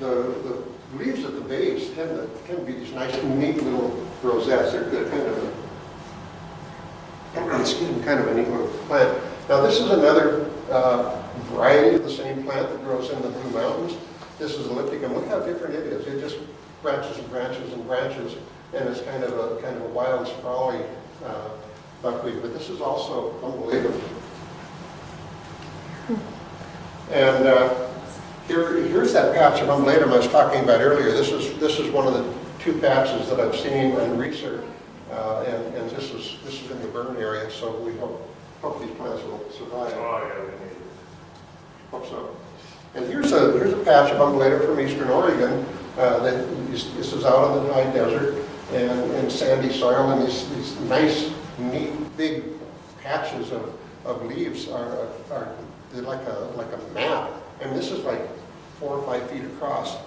the leaves at the base tend to be these nice, neat little rosettes. They're good, kind of a neat little plant. Now this is another variety of the same plant that grows in the Blue Mountains. This is ellipticum. Look how different it is. It just branches and branches and branches, and it's kind of a wild, sprawly buckwheat. But this is also umbelatum. And here's that patch of umbelatum I was talking about earlier. This is one of the 2 patches that I've seen and researched And this is in the burn area, so we hope these plants will survive. Oh, yeah, they need it. Hope so. And here's a patch of ungulatum from eastern Oregon. This is out in the high desert and sandy soil, and these nice, neat, big patches of leaves are they're like a map. And this is like 4 or 5 feet across.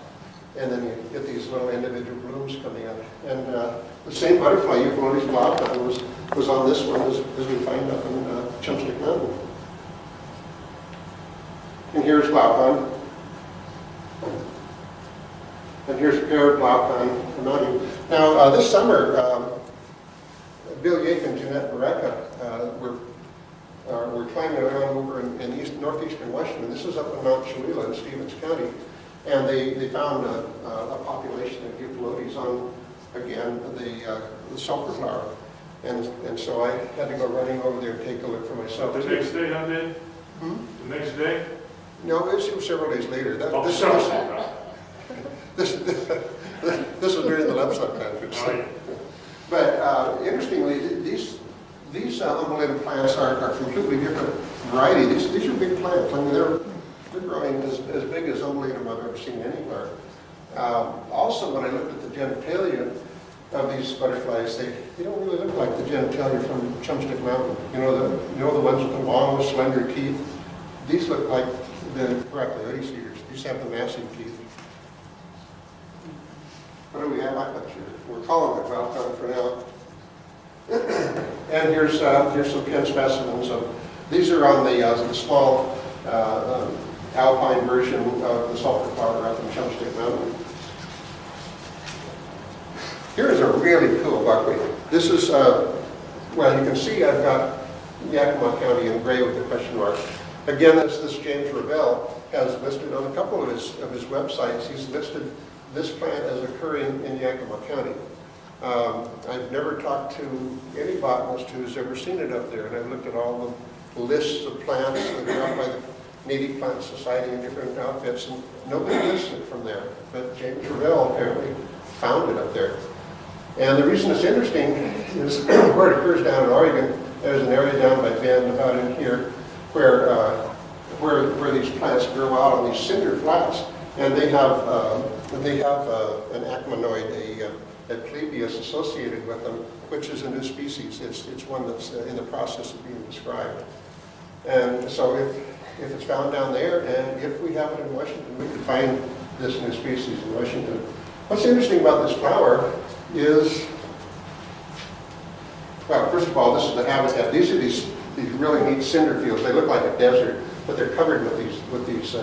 And then you get these little individual blooms coming up. And the same butterfly, Euphalotes glauca, was on this one as we find up in Chumstick Mountain. And here's glaucon. And here's a pair of glaucon. Now, this summer, Bill Yake and Jeanette Barreca were climbing around over in northeastern Washington. This is up in Mount Shuila in Stevens County. And they found a population of Euphalotes on, again, the sulfur flower. And so I had to go running over there and take a look for myself. The next day, huh, Dave? The next day? No, it was several days later. Oh, sorry. This was during the Lepsop conference. Oh, yeah. But interestingly, these ungulatum plants are completely different variety. These are big plants. I mean, they're growing as big as ungulatum I've ever seen anywhere. Also, when I looked at the genitalia of these butterflies, they don't really look like the genitalia from Chumstick Mountain. You know the ones with the long, slender teeth. These look like the Coleoides eaters. These have the massive teeth. What do we have up here? We're calling it glaucon for now. And here's some pin specimens of. These are on the small alpine version of the sulfur flower up in Chumstick Mountain. Here is a really cool buckwheat. This is, well, you can see I've got Yakima County in gray with the question mark. Again, this James Revell has listed on a couple of his websites, he's listed this plant as occurring in Yakima County. I've never talked to any botanist who's ever seen it up there, and I've looked at all the lists of plants that are out by the Native Plant Society and different outfits, and nobody lists it from there. But James Revell apparently found it up there. And the reason it's interesting is where it occurs down in Oregon. There's an area down by Bend, about in here, where these plants grow out on these cinder flats, and they have an acminoid, a plebius associated with them, which is a new species. It's one that's in the process of being described. And so if it's found down there, and if we have it in Washington, we could find this new species in Washington. What's interesting about this flower is, well, first of all, this is the habitat. These are these really neat cinder fields. They look like a desert, but they're covered with these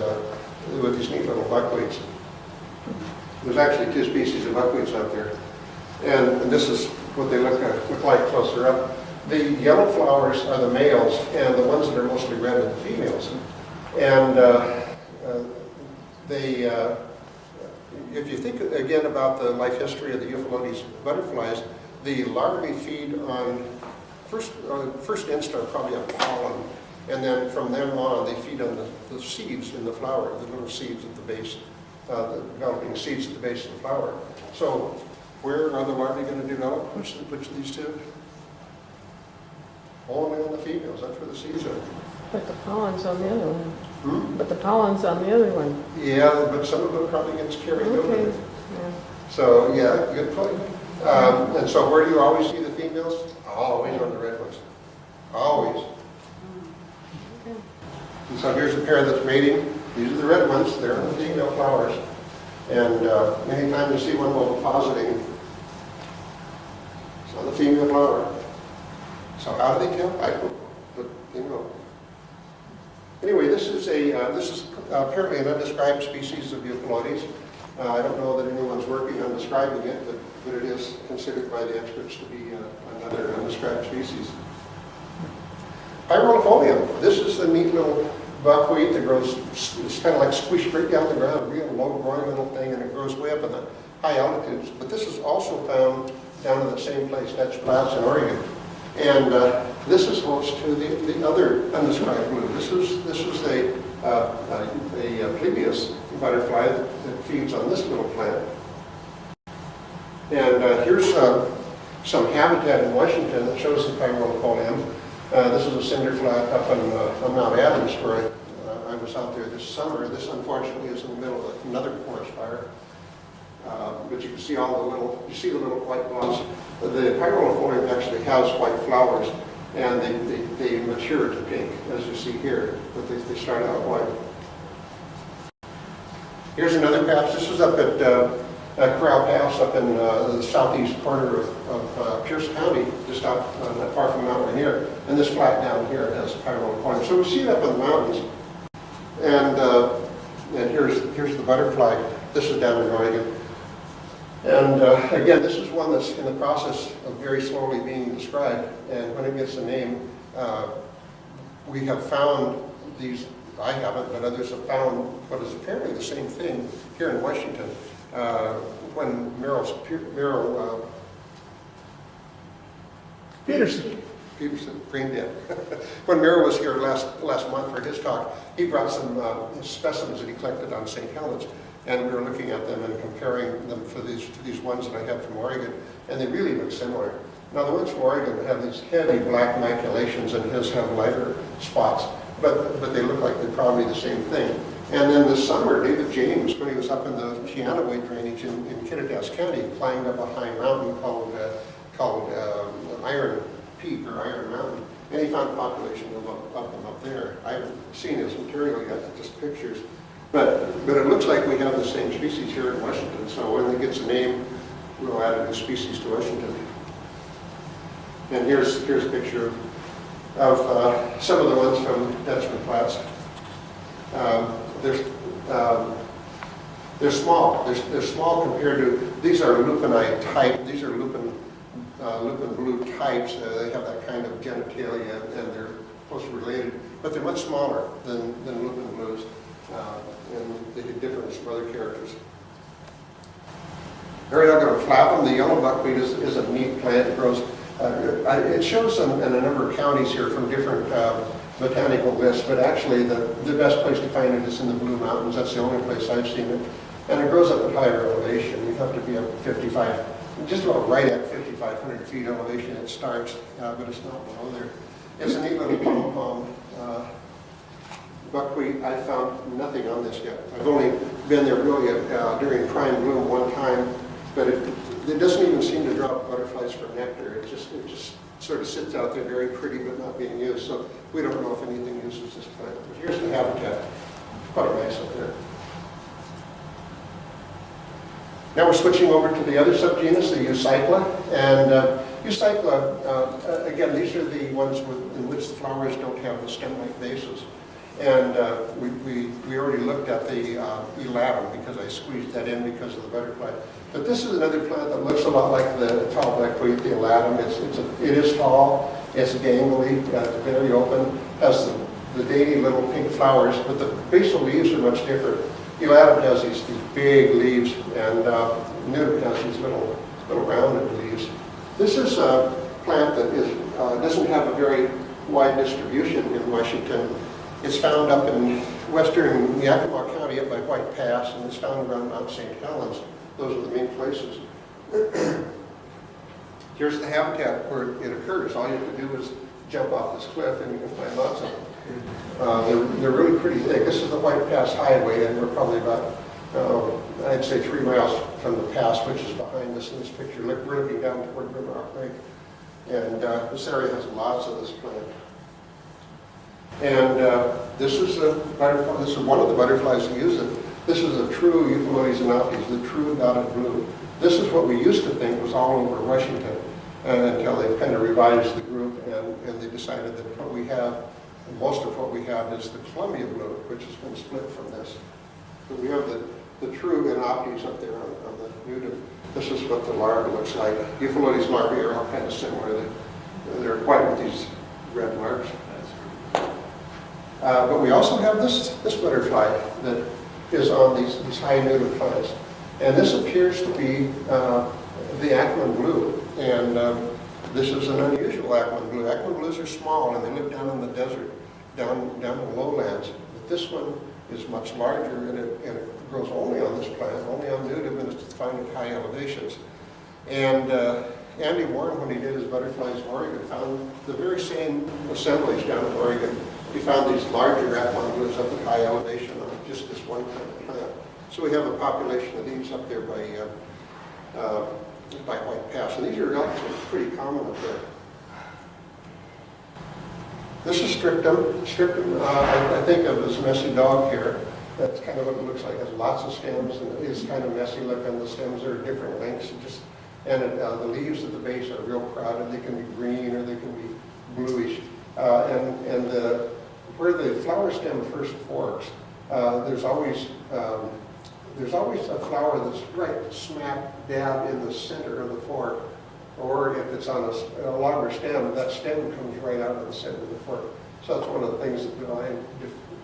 neat little buckwheats. There's actually 2 species of buckwheats out there, and this is what they look like closer up. The yellow flowers are the males, and the ones that are mostly red are the females. And if you think again about the life history of the Euphalotes butterflies, the larvae feed on, first instar probably on pollen, and then from then on they feed on the seeds in the flower, the little seeds at the base, the developing seeds at the base of the flower. So where are the larvae going to develop? Which of these two? Only on the females, that's where the seeds are. But the pollen's on the other one. Hmm? But the pollen's on the other one. Yeah, but some of them probably gets carried over. Okay. Yeah. So, yeah, good point. And so where do you always see the females? Always on the red ones. Always. And so here's a pair that's mating. These are the red ones. They're on the female flowers. And anytime you see one ovipositing, it's on the female flower. So how do they tell? I don't, but you know. Anyway, this is apparently an undescribed species of Euphalotes. I don't know that anyone's working on describing it, but it is considered by the experts to be another undescribed species. Pyrolifolium. This is a neat little buckwheat that grows, it's kind of like squished right down the ground, real low-growing little thing, and it grows way up in the high altitudes. But this is also found down in the same place, Dutch Flats in Oregon. And this is host to the other undescribed bloom. This was a plebius butterfly that feeds on this little plant. And here's some habitat in Washington that shows the pyrrolicoleum. This is a cinder flat up on Mount Adams where I was out there this summer. This unfortunately is in the middle of another forest fire. But you can see all the little, you see the little white blobs. The pyrrolicoleum actually has white flowers, and they mature to pink, as you see here, but they start out white. Here's another patch. This was up at Corral Pass up in the southeast corner of Pierce County, just out not far from Mount Rainier. And this flat down here has pyrrolicoleum. So we see it up in the mountains. And here's the butterfly. This is down in Oregon. And again, this is one that's in the process of very slowly being described. And when it gets a name, we have found these, I haven't, but others have found what is apparently the same thing here in Washington. When Merrill Peterson, brain dead. When Merrill was here last month for his talk, he brought some specimens that he collected on St. Helens. And we were looking at them and comparing them to these ones that I had from Oregon, and they really look similar. Now the ones from Oregon have these heavy black maculations, and his have lighter spots, but they look like they're probably the same thing. And then this summer, David James, when he was up in the Pianoway drainage in Kittitas County, climbed up a high mountain called Iron Peak or Iron Mountain, and he found a population of them up there. I haven't seen his material yet, just pictures. But it looks like we have the same species here in Washington, so when it gets a name, we'll add a new species to Washington. And here's a picture of some of the ones from Dutchman Flats. They're small. They're small compared to, these are lupinite type, these are lupin blue types. They have that kind of genitalia, and they're closely related, but they're much smaller than lupin blues. And they differ in some other characters. Very not going to flap them. The yellow buckwheat is a neat plant. It grows. It shows in a number of counties here from different botanical lists, but actually the best place to find it is in the Blue Mountains. That's the only place I've seen it. And it grows up at higher elevation. You have to be up 55, just about right at 5,500 feet elevation it starts, but it's not below there. It's a neat little pom-pom. Buckwheat, I found nothing on this yet. I've only been there really during prime bloom one time, but it doesn't even seem to drop butterflies for nectar. It just sort of sits out there very pretty but not being used. So we don't know if anything uses this plant. But here's the habitat. Quite nice up there. Now we're switching over to the other subgenus, the Eucycla. And Eucycla, again, these are the ones in which the flowers don't have the stem-like bases. And we already looked at the elatum because I squeezed that in because of the butterfly. But this is another plant that looks a lot like the tall buckwheat, the elatum. It is tall, it's gangly, it's very open, has the dainty little pink flowers, but the basal leaves are much different. Elatum has these big leaves, and nudum has these little rounded leaves. This is a plant that doesn't have a very wide distribution in Washington. It's found up in western Yakima County up by White Pass, and it's found around Mount St. Helens. Those are the main places. Here's the habitat where it occurs. All you have to do is jump off this cliff and you can find lots of them. They're really pretty thick. This is the White Pass Highway, and we're probably about, I'd say 3 miles from the pass, which is behind us in this picture. We're looking down toward River Rock Lake. And this area has lots of this plant. And this is one of the butterflies who use it. This is a true Euphalotes anoptes, the true dotted blue. This is what we used to think was all over Washington until they kind of revised the group and they decided that what we have, most of what we have is the Columbia blue, which has been split from this. So we have the true anoptes up there on the nudum. This is what the larva looks like. Euphalotes larvae are all kind of similar. They're white with these red marks. But we also have this butterfly that is on these high nudum plants. And this appears to be the Ackman blue. And this is an unusual Ackman blue. Ackman blues are small and they live down in the desert, down in the lowlands. But this one is much larger and it grows only on this plant, only on nudum, and it's found at high elevations. And Andy Warren, when he did his butterflies in Oregon, found the very same assemblies down in Oregon. He found these larger Athlon blues up at high elevation on just this one kind of plant. So we have a population of these up there by White Pass, and these are actually pretty common up there. This is strictum. Strictum, I think of as messy dog here. That's kind of what it looks like. It has lots of stems and it is kind of messy looking. The stems are different lengths. The leaves at the base are real crowded. They can be green or they can be bluish. Where the flower stem first forks, there's always a flower that's right smack dab in the center of the fork. Or if it's on a longer stem, that stem comes right out of the center of the fork. So that's one of the things that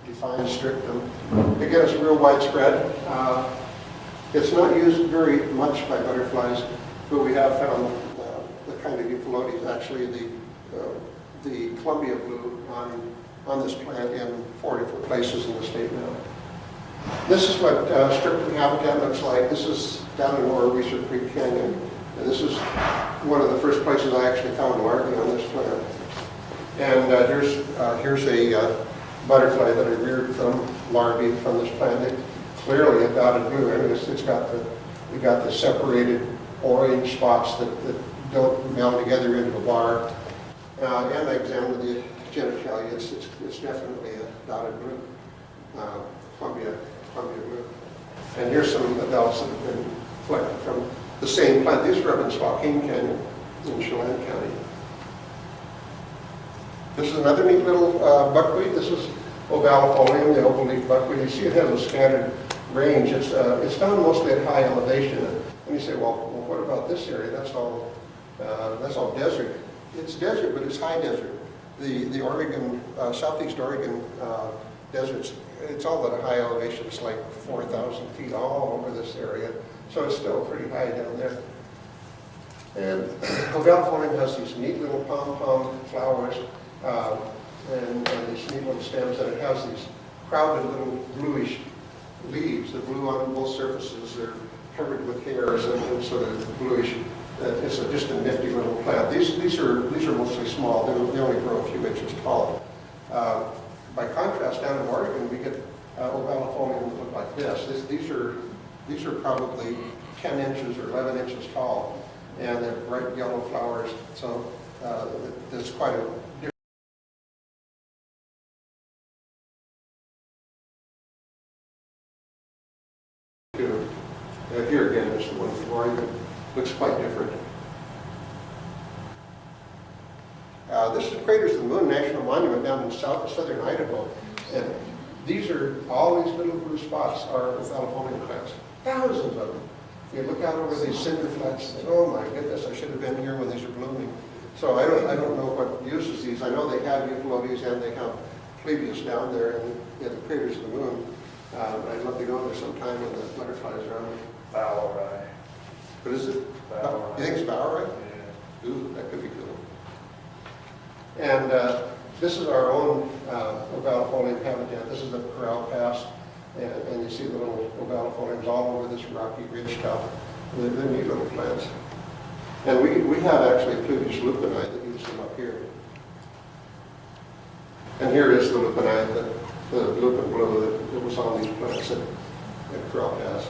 defines strictum. Again, it's real widespread. It's not used very much by butterflies, but we have found the kind of euphalotes, actually the Columbia blue on this plant in 4 different places in the state now. This is what strictum habitat looks like. This is down in Lower Weiser Creek Canyon. And this is one of the first places I actually found larvae on this plant. And here's a butterfly that I reared from larvae from this plant. It's clearly a dotted blue. I mean, it's got the separated orange spots that don't meld together into a bar. And I examined the genitalia. It's definitely a dotted blue, Columbia blue. And here's some adults that have been collected from the same plant. These are up in Spokane Canyon in Chelan County. This is another neat little buckwheat. This is ovalifolium, the oval leaf buckwheat. You see it has a scattered range. It's found mostly at high elevation. And you say, well, what about this area? That's all desert. It's desert, but it's high desert. The Oregon, southeast Oregon deserts, it's all at a high elevation. It's like 4,000 feet all over this area. So it's still pretty high down there. And ovalifolium has these neat little pom-pom flowers and these neat little stems, and it has these crowded little bluish leaves. The blue on both surfaces. They're covered with hairs and sort of bluish. It's just a nifty little plant. These are mostly small. They only grow a few inches tall. By contrast, down in Oregon, we get ovalifolium that look like this. These are probably 10 inches or 11 inches tall, and they're bright yellow flowers. So there's quite a difference. Here again is the one from Oregon. Looks quite different. This is Craters of the Moon National Monument down in southern Idaho. And all these little blue spots are ovalifolium plants. Thousands of them. You look out over these cinder flats and think, oh my goodness, I should have been here when these are blooming. So I don't know what uses these. I know they have euphalotes and they have plebius down there in the Craters of the Moon. I'd love to go there sometime when the butterflies are on. Bowerai. What is it? Bowerai. You think it's Bowerai? Yeah. Ooh, that could be cool. And this is our own ovalifolium habitat. This is the Corral Pass, and you see the little ovalifoliums all over this rocky ridge top. They're neat little plants. And we have actually Pluvius lupini that use them up here. And here is the lupini, the lupin blue that was on these plants at Corral Pass.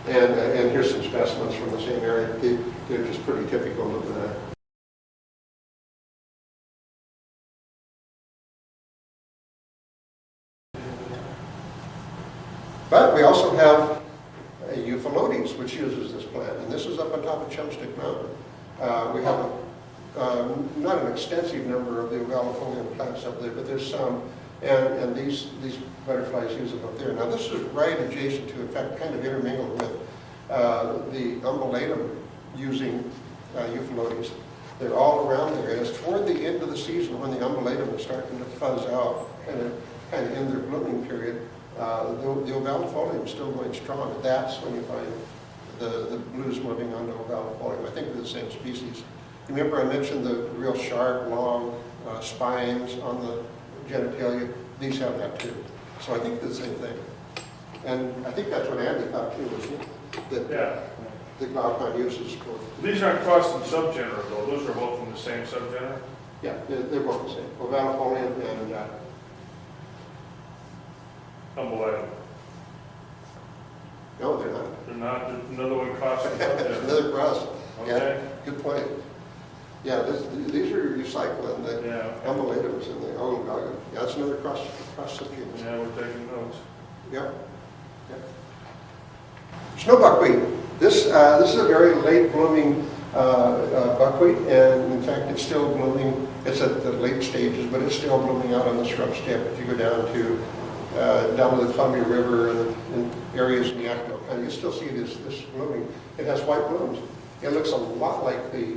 And here's some specimens from the same area. They're just pretty typical lupini. But we also have euphalotes, which uses this plant, and this is up on top of Chumstick Mountain. We have not an extensive number of the ovalifolium plants up there, but there's some, and these butterflies use them up there. Now this is right adjacent to, in fact, kind of intermingled with the umbulatum using euphalotes. They're all around there, and it's toward the end of the season when the umbulatum is starting to fuzz out, kind of in their blooming period. The ovalifolium is still going strong. That's when you find the blues moving on to ovalifolium. I think they're the same species. Remember I mentioned the real sharp, long spines on the genitalia? These have that too. So I think they're the same thing. And I think that's what Andy thought too, wasn't it? That, Yeah. the flower plant uses for. These aren't crossed in subgenre though, those are both from the same subgenre? Yeah, they're both the same. Ovalifolium and Unbelievable. no, they're not. They're not, there's another one crossed in There's subgenre. another cross. Yeah, Okay, good point. Yeah, these are recycling the yeah, Amelatums and the Onondaga. Yeah, that's another cross subgenus. yeah, we're taking notes. Yep. Yep. Snow buckwheat. This is a very late blooming buckwheat, and in fact it's still blooming. It's at the late stages, but it's still blooming out on the shrub steppe. If you go down to the Columbia River and areas in the Yakima County, you still see this blooming. It has white blooms. It looks a lot like the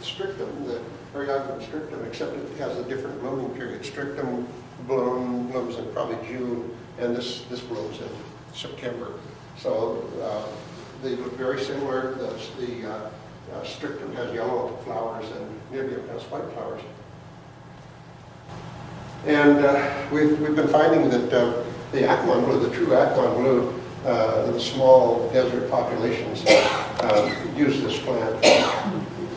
strictum, the Ariagnum strictum, except it has a different blooming period. Strictum blooms in probably June, and this blooms in September. So they look very similar. The strictum has yellow flowers, and nibium has white flowers. And we've been finding that the Akamon blue, the true Akamon blue, the small desert populations use this plant.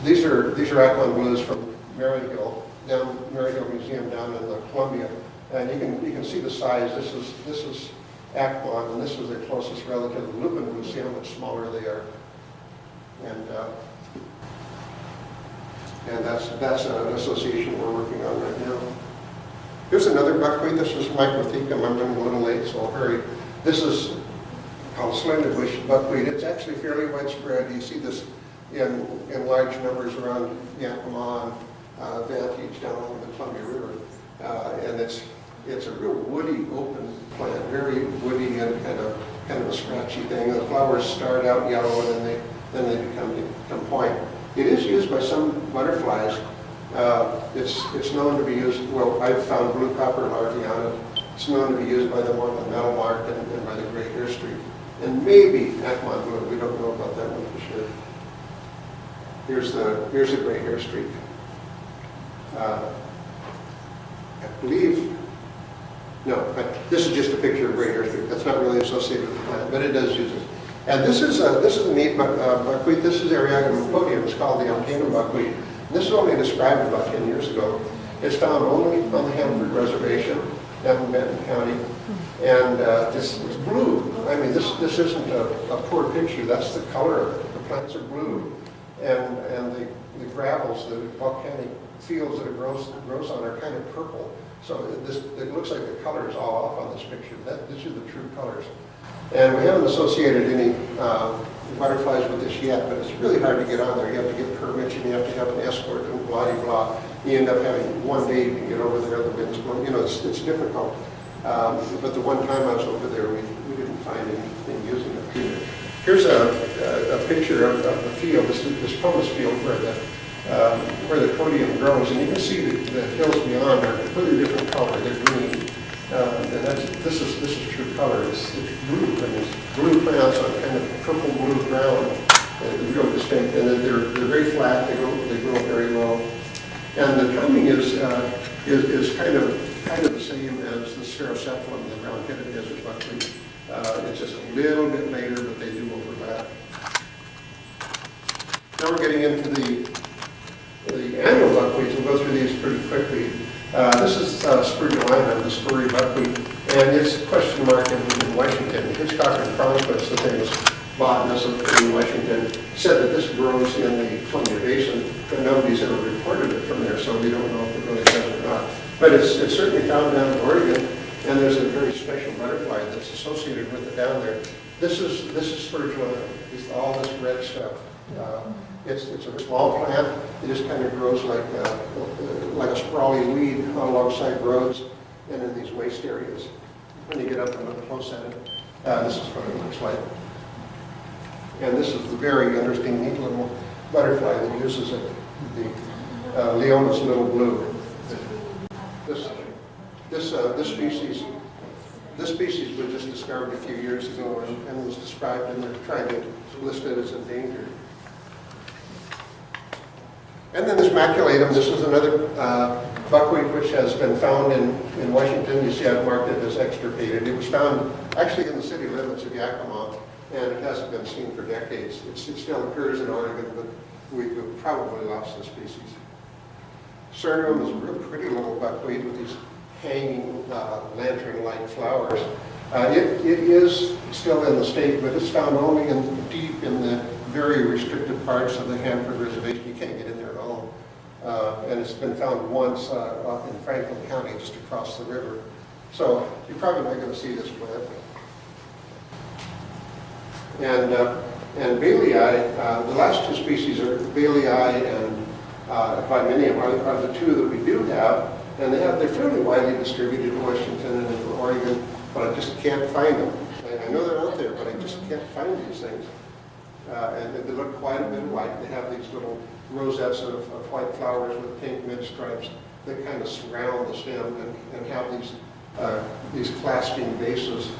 These are Akamon blues from Maryhill Museum down in the Columbia, and you can see the size. This is Akamon, and this is their closest relative, the lupin blue. See how much smaller they are, and that's an association we're working on right now. Here's another buckwheat. This is Microthecum. I'm running a little late, so I'll hurry. This is called slender bush buckwheat. It's actually fairly widespread. You see this in large numbers around Yakima and Vantage down along the Columbia River. And it's a real woody, open plant, very woody and kind of a scratchy thing. The flowers start out yellow and then they become white. It is used by some butterflies. It's known to be used, well, I've found blue copper larvae on it. It's known to be used by the metalmark and by the gray hair streak. And maybe Akamon blue, we don't know about that one for sure. Here's the gray hair streak. I believe, no, this is just a picture of gray hair streak. That's not really associated with the plant, but it does use it. And this is a neat buckwheat. This is Ariagnum podium. It's called the Alcanum buckwheat. This was only described about 10 years ago. It's found only on the Hanford Reservation down in Benton County. And it's blue. I mean, this isn't a poor picture. That's the color of it. The plants are blue. And the gravels, the volcanic fields that it grows on are kind of purple. So it looks like the color is all off on this picture. These are the true colors. And we haven't associated any butterflies with this yet, but it's really hard to get on there. You have to get permits, and you have to have an escort, and blah, blah, blah. You end up having one day you can get over there, the wind's blowing. You know, it's difficult. But the one time I was over there, we didn't find anything using it. Here's a picture of the field, this pumice field where the codium grows, and you can see the hills beyond are completely different color. They're green. And this is true color. It's blue, and it's blue plants on kind of purple blue ground. It's real distinct, and they're very flat. They grow very low, and the timing is kind of the same as the Sphaerocephalum, the round-headed desert buckwheat. It's just a little bit later, but they do overlap. Now we're getting into the annual buckwheats. We'll go through these pretty quickly. This is Spurgeonina, the spurry buckwheat, and it's question mark in Washington. Hitchcock and Cronquist, the famous botanist in Washington, said that this grows in the Columbia Basin, but nobody's ever reported it from there, so we don't know if it really does or not. But it's certainly found down in Oregon, and there's a very special butterfly that's associated with it down there. This is Spurgeonina. It's all this red stuff. It's a small plant. It just kind of grows like a sprawly weed alongside roads and in these waste areas. When you get up and look close at it, this is what it looks like. And this is the very interesting, neat little butterfly that uses it, the Leonis little blue. This species was just discovered a few years ago and was described, and they're trying to list it as endangered. And then this maculatum, this is another buckwheat which has been found in Washington. You see I've marked it as extirpated. It was found actually in the city limits of Yakima, and it hasn't been seen for decades. It still occurs in Oregon, but we've probably lost the species. Cernum is a real pretty little buckwheat with these hanging lantern-like flowers. It is still in the state, but it's found only deep in the very restricted parts of the Hanford Reservation. You can't get in there at all. And it's been found once in Franklin County, just across the river. So you're probably not going to see this plant. And Bailey, the last two species are Bailey and Viminium are the two that we do have, and they're fairly widely distributed in Washington and in Oregon, but I just can't find them. I know they're out there, but I just can't find these things. And they look quite a bit alike. They have these little rosettes of white flowers with pink mid-stripes that kind of surround the stem and have these clasping bases.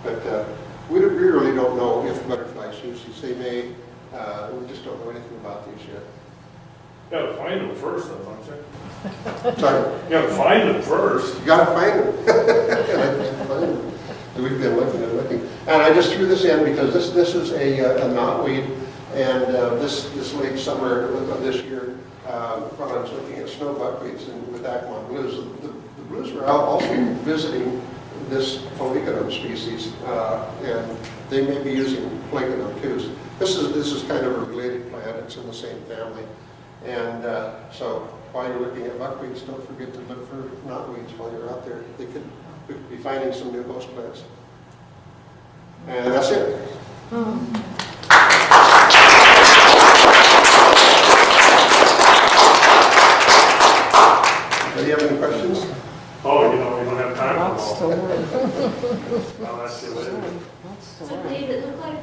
But we really don't know if butterflies use these. They may. We just don't know anything about these yet. You gotta find them first, though, don't you? Sorry? You gotta find them first. You gotta find them. And I just find them. We've been looking and looking. And I just threw this in because this is a knotweed, and this late summer of this year, when I was looking at snow buckwheats and with Acmon blues, the blues were out also visiting this polygonum species, and they may be using polygonum too. This is kind of a related plant. It's in the same family. And so while you're looking at buckwheats, don't forget to look for knotweeds while you're out there. We could be finding some new host plants. And that's it. Do you have any questions? Oh, we don't have time Lots to for all. learn. I'll ask you later. Lots to So learn. Dave, it looked like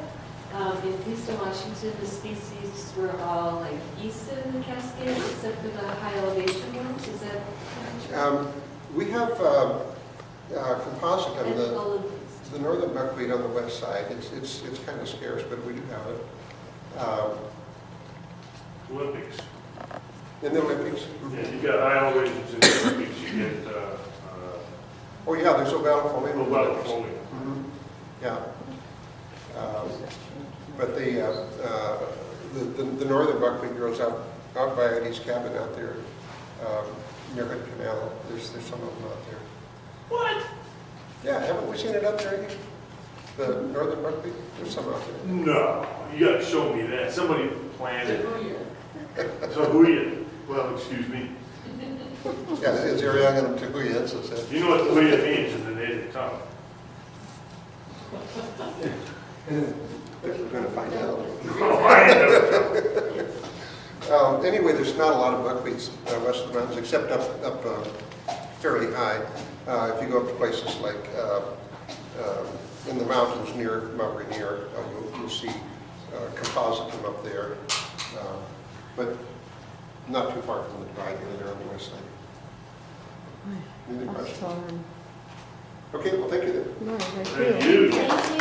in Eastern Washington, the species were all like east of the Cascades, except for the high elevation ones. Is that true? We have compositum, And all of these. the northern buckwheat on the west side. It's kind of scarce, but we do have it. Olympics. In the Olympics. Yeah, you got high elevations in the Olympics, you get, Oh yeah, there's ovalifolia. in the Olympics. Olympics. Mhm. Yeah. But the northern buckwheat grows out by Eddie's cabin out there near Hood Canal. There's some of them out there. What? Yeah, haven't we seen it up there, Eddie? The northern buckwheat? There's some out there. No, you gotta show me that. Somebody planted. Tahuya. Well, excuse me. Yeah, it's Arianganum tahuyensis. You know what Tahuya means in the native tongue? We're going to find out. Oh, I never tell. Anyway, there's not a lot of buckwheats west of the mountains, except up fairly high. If you go up to places like in the mountains near Mount Rainier, you'll see compositum up there, but not too far from the divide there on the west side. Any Lots questions? to learn. Okay, well, thank you then. No, Thank you. Thank